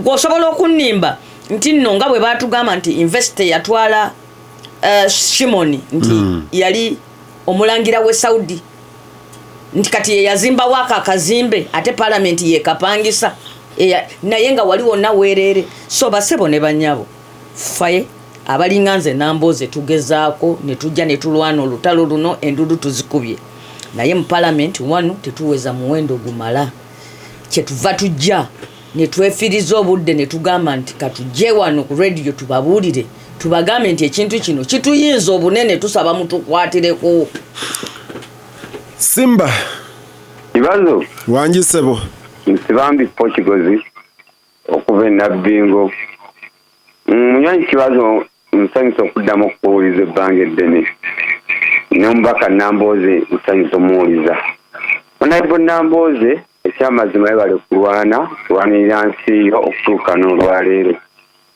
Speaker 2: gwosobola okunnimba nti nno nga bwe batugamba nti investor yatwala Shimoni nti yali omulangira we Saudi nti kati ye yazimbawo akazimbe ate palamenti yekapangisa naye nga wali wonna weerere so basebo ne banyabo faye abalinga nze Nambooze tugezaako ne tujja ne tulwana olutalo luno endudu tuzikubye naye mu palamenti wano tetuweza muwendo gumala kyetuva tujja ne twefiriza obudde ne tugamba nti katujje wano ku radio tubabuulire tubagambe nti ekintu kino kituyinza obunene tusaba mutukwatireko.
Speaker 1: Simba
Speaker 3: Kibazo
Speaker 1: wanjisebo
Speaker 3: Nsibambi Portugal okuva Nabbingo munywanyi Kibazo nsanyusa okuddamu okuwuliza ebbanga eddene n'omubaka Nambooze nsanyusa omuwuliza Honorable Nambooze ekyamazima bale kulwanirira nsi okutuuka n'olwaleero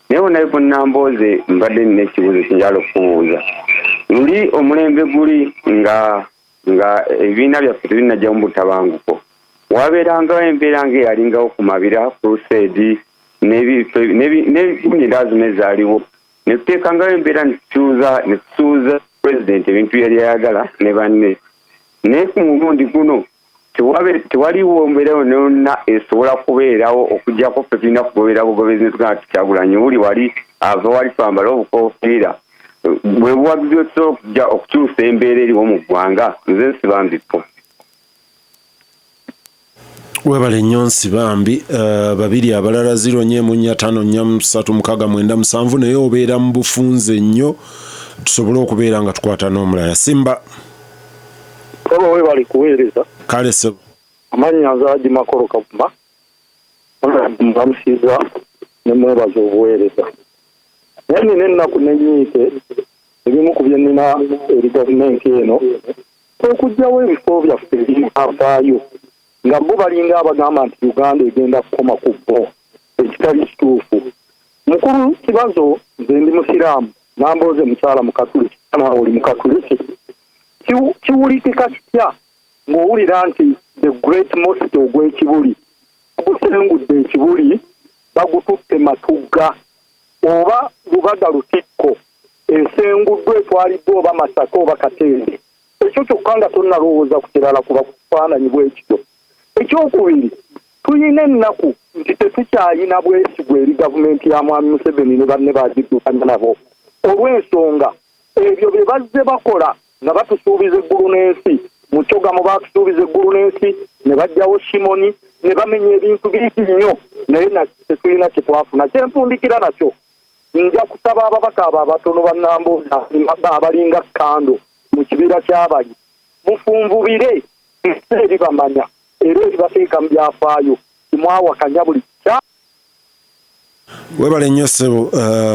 Speaker 3: naye Honorable Nambooze mbadde nina ekibuuzo kinjala okubuuza luli omulembe guli nga ebibiina byaffe tebinajja mu butabanguko wabeerangawo embeera ng'eyalingawo ku mabira crusade n'ebibunira zino ezaaliwo ne tuteekangawo embeera ne tusuuza president ebintu yali ayagala ne banne naye ku mulundi guno tewaliwo mbeerawo nonna esobola kubeerawo okuggyako ffe tulina kugoberera bugobezi ne tugamba Kyagulanyi buli wali ava wali twambala obukoofiira bwe buwagizi otusobola okujja okukyusa embeera eriwo mu ggwanga nze Nsibambipo.
Speaker 1: webale nnyo Nsibambi babiri abalala 0454369 naye obeera mu bufunze nnyo tusobole okubeera nga tukwata n'omulala. Simba
Speaker 4: oba webali kuweereza
Speaker 1: kale sebo
Speaker 4: amanya Nzaagi Makoro Kavuma bamusiiza ne mwebaza obuweereza naye nina ennaku nenyiike ebimu ku bye nnina eri gavumenti eno okugyawo ebifo byaffe ebiavaayo nga bo balinga abagamba nti Uganda egenda kukoma ku bo ekitali kituufu. Mukulu Kibazo nze ndi musiraamu Nambooze mukyala mukatuliki nawe oli mukatuliki kiwulikika kitya ng'owulira nti the great mosque ogw'ekibuli gusengudde ekibuli bagututte Matugga oba Lubaga Lutikko esenguddwa etwaliddwa oba Masaka oba Katende ekyo kyokka nga tonnalowooza ku kirala kuba kufaananyi bwekityo. Ekyokubiri tulina ennaku nti tetukyalina bwesigwa eri gavumenti ya Mwami Museveni ne banne bagiddukanya nabo olw'ensonga ebyo bye bazze bakola nga batusuubiza eggulu n'ensi mu Kyogamo baatusuubiza eggulu n'ensi ne bajjawo Shimoni ne bamenya ebintu bingi nnyo naye tetulina kyetwafuna. Kyempundikira nakyo nja kusaba ababaka abo abatono ba Nambooze abalinga Kando mu kibira ky'Abayi mufunvubire eri bamanya era eribateeka mu byafaayo timwawakanya buli kya.
Speaker 1: webale nnyo sebo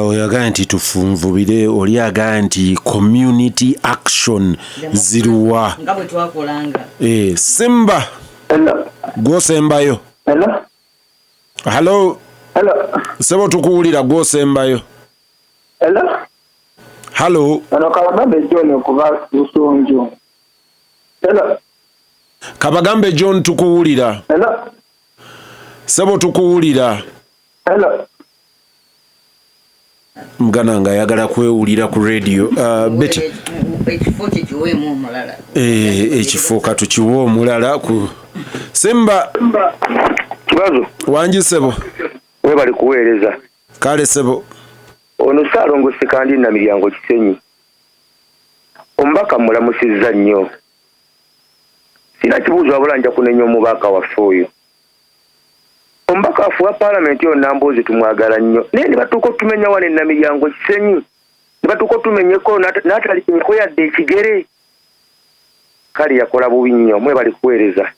Speaker 1: oyagala nti tufunvubire oli agala nti community action ziruwa
Speaker 2: nga bwe twakolanga.
Speaker 1: Simba gwosembayo. Hello sebo tukuwulira gwosembayo. Hello
Speaker 4: Kabagambe John okuva Busonjo.
Speaker 1: Kabagambe John tukuwulira. Sebo tukuwulira. Mugana nga ayagala kwewulira ku radio. Beti
Speaker 2: Ekifo kikiweemu omulala.
Speaker 1: Ekifo katukiwe omulala ku Simba
Speaker 3: Kibazo
Speaker 1: wanji sebo
Speaker 3: webali kuweereza
Speaker 1: kale sebo
Speaker 3: ono Ssaalongo Sekandi Namiryango Kisenyi omubaka mulamusizza nnyo sina kibuuzo wabula nja kunenya omubaka waffe oyo omubaka waffe wa paalamenti oyo Nambooze tumwagala nnyo naye ne batuuka otumenya wano Namiryango Kisenyi ne batuuka otumenyeko n'atalikinyeko yadde ekigere kale yakola bubi nnyo mwebali kuweereza.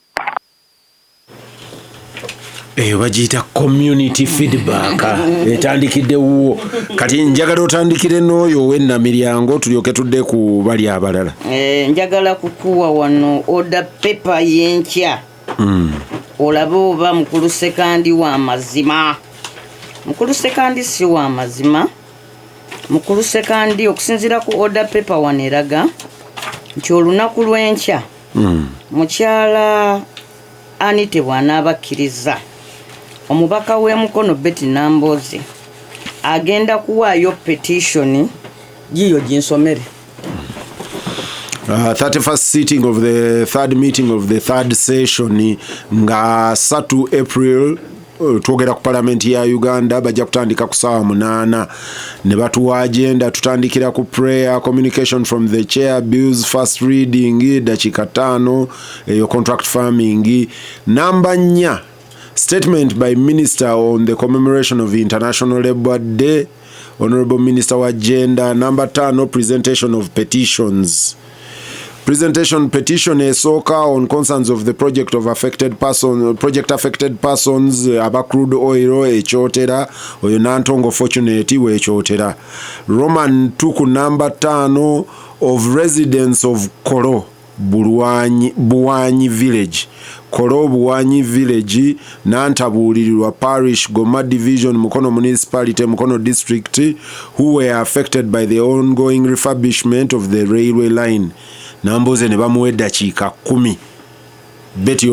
Speaker 1: bagiyita community feedback etandikidde wuwo kati njagala otandikire n'oyo ow'Ennamiryango tulyoke tudde ku bali abalala.
Speaker 2: Njagala kukuwa wano order paper y'enkya olabe oba Mukulu Sekandi wa mazima. Mukulu Sekandi si wa mazima mukulu sekandi okusinziira ku order paper waneraga nti olunaku lw'enkya mukyala Anite bw'anaabakkiriza omubaka w'emukono Betty Nambooze agenda kuwaayo petition giyo ginsomere.
Speaker 1: 31st sitting of the third meeting of the third session nga 3 April twogera ku palamenti ya Uganda bajja kutandika ku ssaawa 8 ne batuwa agenda tutandikira ku prayer communication from the chair bills first reading dakika 5 eyo contract farming number 4 statement by minister on the commemoration of International Labour Day Honorable Minister wa Gender. Number 5 presentation of petitions. Petition esooka on concerns of the project affected persons aba crude oil ekyotera oyo Nantongo Fortunate wekyotera. Roman 2 ku number 5 of residents of Koro Buwanyi village. Koro Buwanyi village Nantabulirirwa parish Goma division Mukono municipality Mukono district who were affected by the ongoing refurbishment of the railway line. Nambooze ne bamuwa eddakiika 10 Betty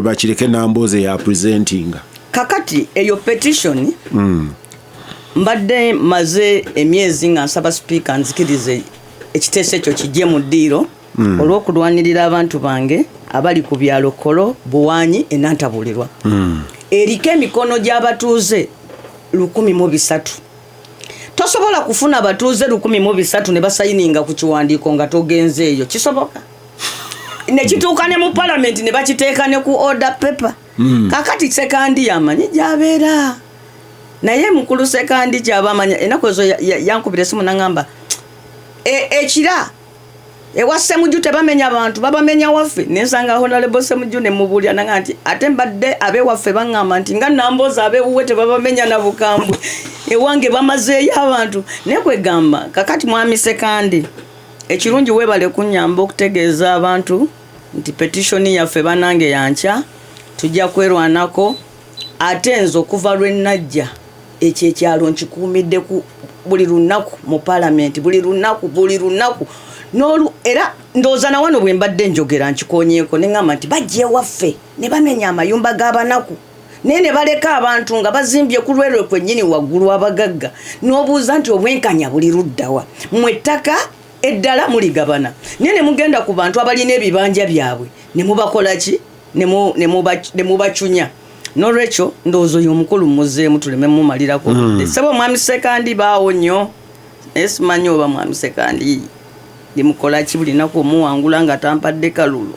Speaker 1: bakireke Nambooze ya presenting.
Speaker 2: Kakati eyo petition mbadde maze emyezi nga nsaba speaker nzikirize ekiteeso ekyo kijje mu ddiiro olw'okulwanirira abantu bange abali ku byalo Kolo Buwanyi enantabulirwa eriko emikono gy'abatuuze 1,300. Tosobola kufuna abatuuze 1,300 ne basayininga ku kiwandiiko nga togenze eyo kisoboka ne kituuka ne mu parliament ne bakiteeka ne ku order paper. Kakati sekandi yamanyi gy'abeera naye mukulu sekandi kyabamanya enako ezo yankubira esimu nangamba ekira ewa Ssemujju tebamenya abantu babamenya waffe nensanga Honorable Ssemujju ne mubulya nanga nti ate mbadde abe waffe bangamba nti nga Nambooze abe uwe tebabamenya na bukambwe ewange bamazeeyo abantu nekwegamba. Kakati mwami sekandi ekirungi webale kunyamba okutegeeza abantu nti petition yaffe banange yankya tujja kwerwanako ate nzo okuva lwennajja ekyo ekyalo nkikuumidde ku buli lunaku mu parliament buli lunaku n'olu era ndooza na wano bwe mbadde njogera nkikonyeeko ne ngamba nti bajje waffe ne bamenya amayumba g'abanaku ne baleka abantu nga bazimbye ku lwerwe kwennyini waggulu abagagga n'obuuza nti obwenkanya buli luddawa mmwe ettaka eddala muligabana ne mugenda ku bantu abalina ebibanja byabwe ne mubakola ki ne mubacunya. N'olwekyo ndowooza oyo omukulu muzeemu tuleme mumalirako sebo mwami sekandi baawo nnyo esimanyi oba mwami sekandi limukola ki buli naku omuwangula nga tampadde kalulu.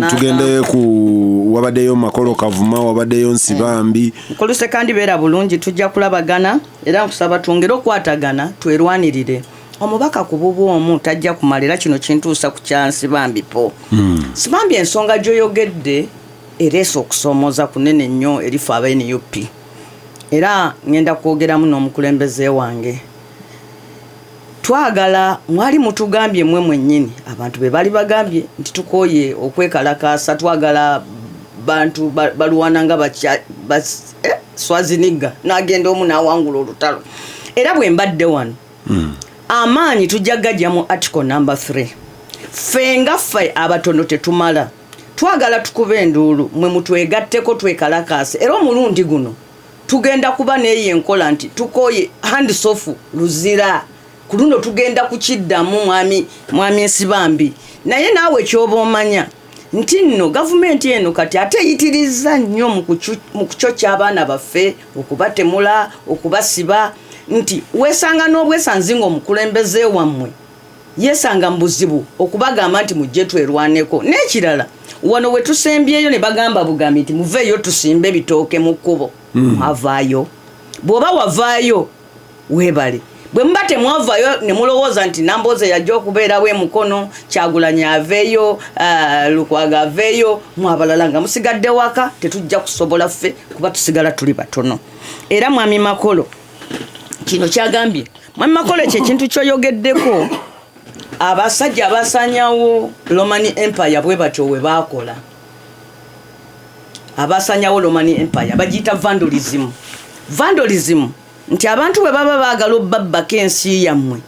Speaker 1: Tugende ku wabaddeyo Makolo Kavuma wabaddeyo Nsibambi
Speaker 2: mukulu sekandi beera bulungi tujja kulabagana era nkusaba twongere okwatagana twerwanirire. Omubaka ku bubwomu tajja kumalira kino kintuusa ku kyansi bambipo. Sibambi ensonga gy'oyogedde ereesa okusomooza kunene nnyo erifu aba NUP era ngenda kwogeramu n'omukulembeze wange. Twagala mwali mutugambye mwe mwennyini abantu be bali bagambye nti tukooye okwekalakaasa twagala bantu balwana nga Swaziniga n'agenda omu n'awangula olutalo era bwe mbadde wano amaanyi tujja gajja mu article number 3 ffe nga ffe abatono tetumala twagala tukuba enduulu mwe mutwegatteko twekalakaase era omulundi guno tugenda kuba neeyo enkola nti tukooye hands off luzira ku luno tugenda kukiddamu mwami Nsibambi naye naawe kyoba omanya nti nno gavumenti eno kati ate eyitiriza nnyo mu kucocya abaana baffe okubatemula okubasiba nti weesanga n'obwesanzi ng'omukulembeze wammwe yeesanga mu buzibu okubagamba nti mujje twerwaneko. N'ekirala wano we tusembyeyo ne bagamba bugambi nti muveeyo tusimbe ebitooke mu kkubo avaayo bw'oba wavaayo weebale bwe muba temwavaayo ne mulowooza nti Nambooze yajja okubeerawo emukono Kyagulanyi aveeyo Lukwago aveeyo mwabalala nga musigadde waka tetujja kusobola ffe kuba tusigala tuli batono. Era mwami Makolo kino kyagambye mwami Makolo ekyo ekintu kyoyogeddeko abasajja abasanyawo Roman Empire bwe batyo we baakola abasanyawo Roman Empire bagiyita vandalism nti abantu bwe baba baagala obbabbako ensi yammwe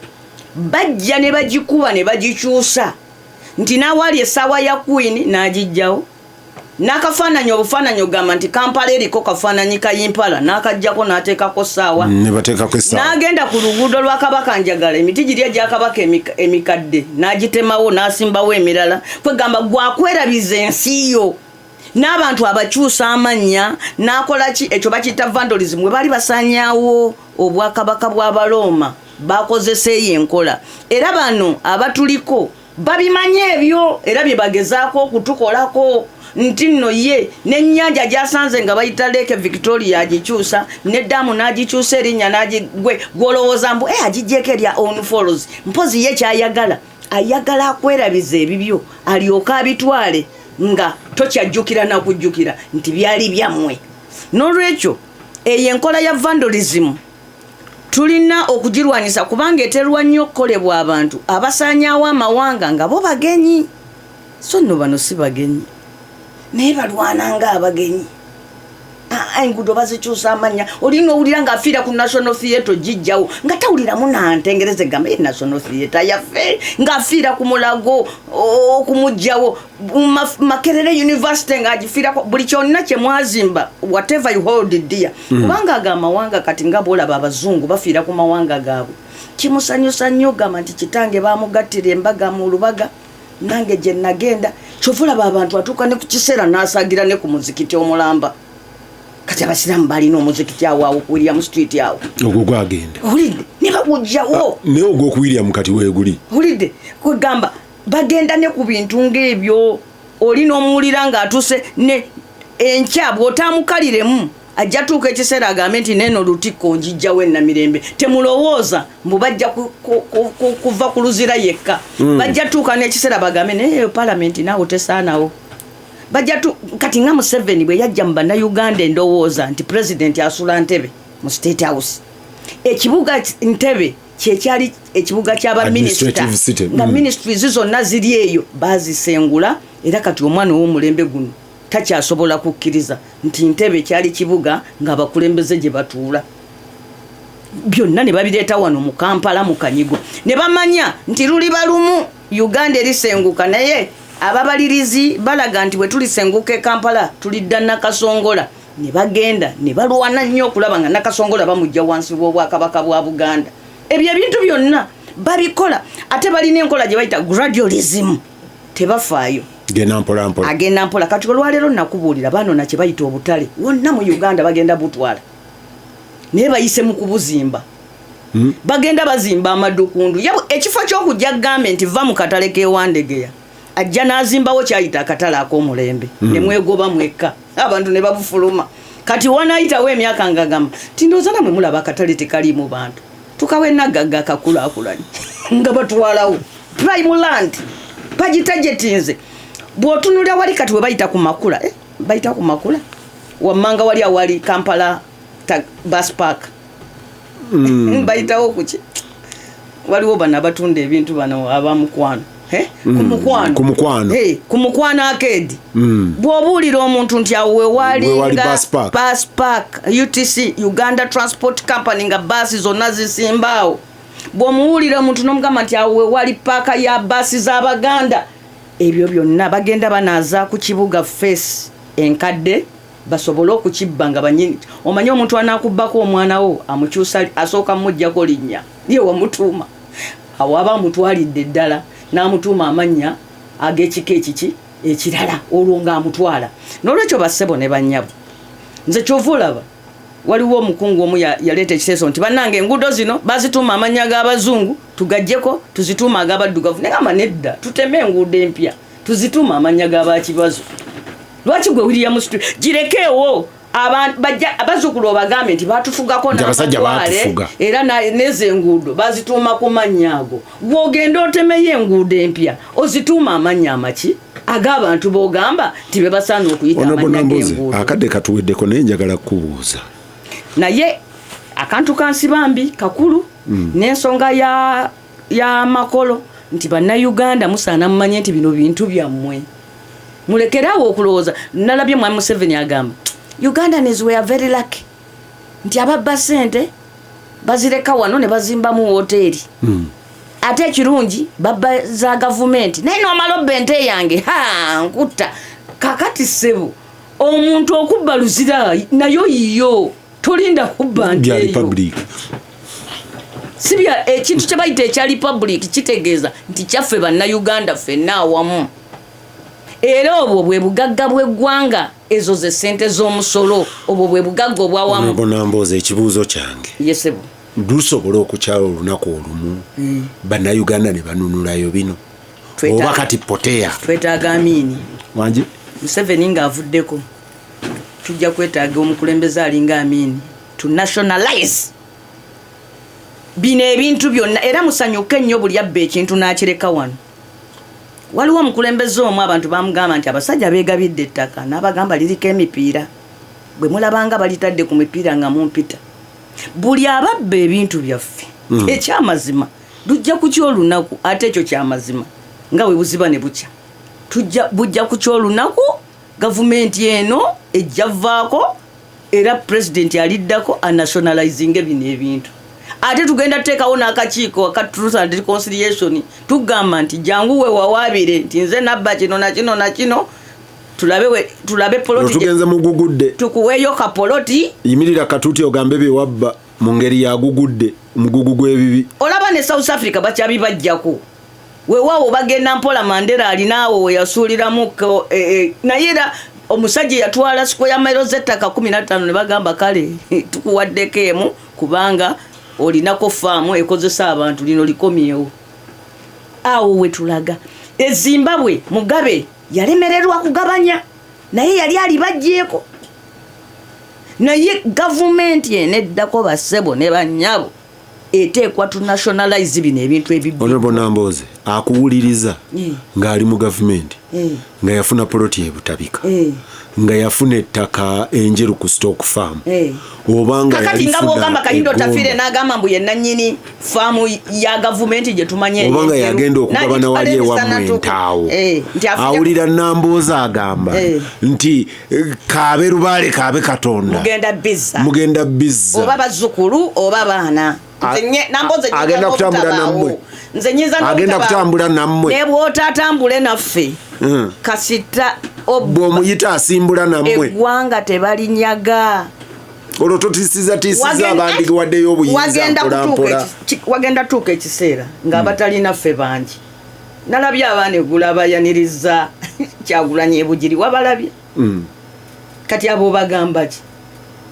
Speaker 2: bajja ne bagikuba ne bagikyusa nti naawali essaawa ya Queen n'agijjawo n'akafaananyi obufaananyi ogamba nti Kampala eriko kafaananyi kayimpala n'akajjako n'ateekako ssaawa n'agenda ku luguudo lwa Kabaka Njagala emiti giri egya Kabaka emikadde n'agitemawo n'asimbawo emirala kwegamba gwakwerabiza ensi yo n'abantu abakyusa amannya n'akola ki ekyo bakiyita vandalism bwe baali basaanyaawo obwakabaka bw'Abaroma bakozesa eyo enkola era bano abatuliko babimanye ebyo era bye bagezaako okutukolako nti nno ye n'ennyanja gyasanze nga bayita Lake Victoria agikyusa n'eddamu n'agikyusa erinnya n'agigwe gwolowooza mbu agijjeeko erya Own Falls mpozi ye kyayagala ayagala akwerabiza ebibyo alyoka abitwale nga tokyajjukira nakujjukira nti byali byammwe n'olwekyo eyo enkola ya vandalism tulina okugirwanyisa kubanga eterwa nnyo okukolebwa abantu abasaanyaawo amawanga nga bo bagenyi so nno bano si bagenyi naye balwana nga abagenyi enguudo bazikyusa amannya olina owulira ng'afiira ku National Theatre gijjawo nga tawuliramu nantengereza egamba ye National Theatre yaffe ng'afiira ku Mulago okumugjawo Makerere University ng'agifiirako buli kyonna kye mwazimba whatever you hold dear kubanga ago amawanga kati nga boolaba abazungu bafiira ku mawanga gaabwe kimusanyusa nnyo gamba nti kitange baamugattira embaga mu Lubaga nange gye nagenda kyovulaba abantu atuuka ne ku kiseera n'asagira ne ku muzikiti omulamba kati abasiraamu balina omuzikiti awo William Street awo
Speaker 1: ogwo gwagenda
Speaker 2: olidde ne bagujjawo
Speaker 1: naye ogwo ku William kati weeguli
Speaker 2: olidde kwegamba bagenda ne ku bintu ng'ebyo olina omuwulira ng'atuuse ne enkya bw'otaamukaliremu ajja tuuka ekiseera agambe nti neeno lutikko njijjawo ennamirembe temulowooza mbu bajja kuva ku luzira yekka bajja tuuka n'ekiseera bagambe naye palamenti naawe tesaanawo bajja kati nga Museveni bwe yajja mu bannayuganda endowooza nti pulezidenti asula Ntebe mu State House ekibuga Ntebe kyekyali ekibuga ky'abaminisita nga ministries zonna ziri eyo baazisengula era kati omwana ow'omulembe guno takyasobola kukkiriza nti Ntebe kyali kibuga ng'abakulembeze gye batuula byonna ne babireeta wano mu Kampala mu Kanyigo ne bamanya nti luliba lumu Uganda erisenguka naye ababalirizi balaga nti bwe tulisenguka e Kampala tulidda Nakasongola ne bagenda ne balwana nnyo okulaba nga Nakasongola bamujja wansi w'obwakabaka bwa Buganda ebyo ebintu byonna babikola ate balina enkola gye bayita gradualism tebafaayo agenda mpola kati olwaleero nakubuulira baanona kye bayita obutale wonna mu Uganda bagenda butwala naye bayise mu kubuzimba bagenda bazimba amadukundu ekifo ky'okujja gavumenti va mu katale k'ewandegeya ajja n'azimbawo kyayita akatale ak'omulembe ne mwegoba mwekka abantu ne babufuluma kati wanaayitawo emyaka ngagamba tindooza namwe mulaba akatale tekaliimu bantu tukawe nagagga akakulaakulanye nga batwalawo prime land bagitajetinze bw'otunulira wali kati we bayita ku Makula bayita ku Makula wammanga wali awali Kampala bus park bayitawo kuki waliwo bano abatunda ebintu bano abamukwano ku Mukwano Arcade bw'obuulira omuntu nti awo wewalinga bus park UTC Uganda Transport Company nga baasi zonna zisimbaawo bw'omuwulira omuntu n'omugamba nti awo wewali paaka ya baasi z'Abaganda ebyo byonna bagenda banaaza ku kibuga face enkadde basobole okukibba nga banyini omanyi omuntu anaakubbako omwana wo amukyusa asooka mujjako linnya ye wamutuuma awo aba amutwalidde ddala n'amutuuma amannya ag'ekika ekiki ekirala olwo ng'amutwala n'olwekyo bassebo ne bannyabo nze kyova olaba waliwo omukungu omu yaleeta ekiteeso nti bannange enguudo zino bazituuma amannya g'abazungu tugajjeko tuzituuma ag'abaddugavu negamba nedda tuteme enguudo empya tuzituuma amanya g'abakibazo lwaki gwe William Street girekeewo abazzukulu obagambe nti batufugako n'amatwale era nezo enguudo bazituuma ku mannya ago bw'ogenda otemeyo enguudo empya ozituuma amannya amaki ag'abantu b'ogamba nti be basaana okuyita amannya g'enguudo
Speaker 1: akadde katuweddeko naye njagala kubuuza
Speaker 2: naye akantu kansibambi kakulu n'ensonga ya makolo nti bannayuganda musaana mumanye nti bino bintu byammwe mulekerawo okulowooza nalabye mwami Museveni agamba Ugandans were very lucky nti ababba ssente bazireka wano ne bazimbamu hoteri ate ekirungi baba za gavumenti naye nomala ente yange nkutta kakati ssebo omuntu okubba luzira nayo yiyo tolinda kubba nteyo sibya ekintu kye bayita ekya republic kitegeeza nti kyaffe bannayuganda ffenna awamu era obwo bwe bugagga bw'eggwanga ezo ze ssente z'omusolo obwo bwe bugagga obwawamu
Speaker 1: bonamboza ekibuuzo kyange
Speaker 2: yesebo
Speaker 1: lusobola okukyala olunaku olumu bannayuganda ne banunulayo bino oba kati poteya
Speaker 2: twetaaga Amini
Speaker 1: wangi
Speaker 2: Museveni ng'avuddeko tujja kwetaaga omukulembeze alinga Amini to nationalize bino ebintu byonna era musanyuke nnyo buli abba ekintu n'akireka wano. Waliwo omukulembeze omu abantu bamugamba nti abasajja beegabidde ettaka n'abagamba liriko emipiira bwe mulabanga balitadde ku mipiira nga mumpita buli ababba ebintu byaffe ekyamazima lujja ku kyolunaku ate ekyo kyamazima nga we buziba ne bukya bujja ku kyolunaku gavumenti eno ejja vaako era pulezidenti aliddako anationalizing bino ebintu ate tugenda tuteekawo n'akakiiko aka Truth and Reconciliation tugamba nti jangu we wawaabire nti nze nabba kino na kino na kino tulabe poloti
Speaker 1: tugenze mugugudde
Speaker 2: tukuweeyo kapoloti
Speaker 1: yimirira katuuti ogambe bye wabba mu ngeri yagugudde omugugu gw'ebibi olaba
Speaker 2: ne South Africa bakyabibajjako weewaawo bagenda mpola Mandela alinaawo we yasuuliramu naye era omusajja yatwala square miles z'ettaka 15 ne bagamba kale tukuwaddeko emu kubanga olinako faamu ekozesa abantu lino likomyewo awo we tulaga Zimbabwe Mugabe yalemererwa kugabanya naye yali alibajjeeko naye gavumenti eneddako bassebo ne bannyabo eteekwa tu nationalize bino ebintu ebibbi
Speaker 1: Honorable Namboze akuwuliriza ng'ali mu gavumenti nga yafuna poloti ebutabika nga yafuna ettaka enjeru ku stock farm obanga
Speaker 2: kakati nga bwogamba Kayindo Tafire n'agamba mbu ye nannyini faamu ya gavumenti gye tumanye
Speaker 1: obanga yagenda okugabana wali ewammwe entaawo awulira Namboze agamba nti kaabe lubaale kaabe Katonda mugenda bizza
Speaker 2: oba bazzukulu oba baana
Speaker 1: agenda kutambula nammwe agenda kutambula nammwe
Speaker 2: ne bw'otatambule naffe kasita
Speaker 1: bw'omuyita asimbula nammwe
Speaker 2: eggwanga tebalinyaga
Speaker 1: olwo totisiza abandi waddeyo obuyinza mpolampola
Speaker 2: wagenda tuuka ekiseera ng'abatalina ffe bangi nalabye abaana egula bayaniriza Kyagulanyi ebugiri wabalabye kati abo bagamba ki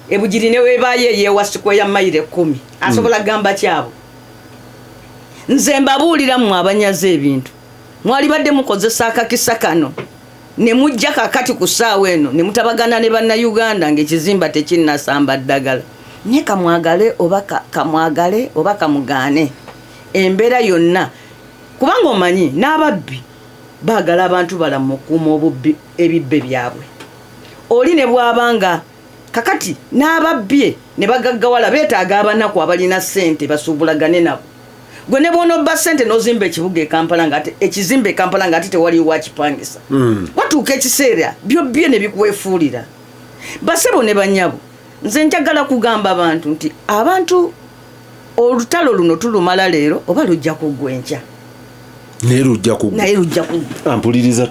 Speaker 2: ebugiri ne weebaayo eyeewasiko ya mayiro 10 asobola gamba kyabo nze mbabuulira mmwe abanyaze ebintu mwali badde mukozesa akakisa kano ne mujja kakati ku ssaawa eno ne mutabagana ne bannayuganda ng'ekizimba tekinnasamba ddagala naye kamwagale oba kamugaane embeera yonna kubanga omanyi n'ababbi baagala abantu balamu okuuma ebibbe byabwe oli ne bw'abanga kakati n'ababbye ne bagaggawala beetaaga abanaku abalina ssente basuubulagane nabo gwe ne bw'onobba ssente n'ozimba ekibuga ekizimba Kampala ng'ate tewaliwo akipangisa watuuka ekiseera byobbye ne bikwefuulira basebo ne bannyabo nze njagala kugamba abantu nti abantu olutalo luno tulumala leero oba lujja kuggwa enkya
Speaker 1: naye lujja kuggwa
Speaker 2: ampuliriza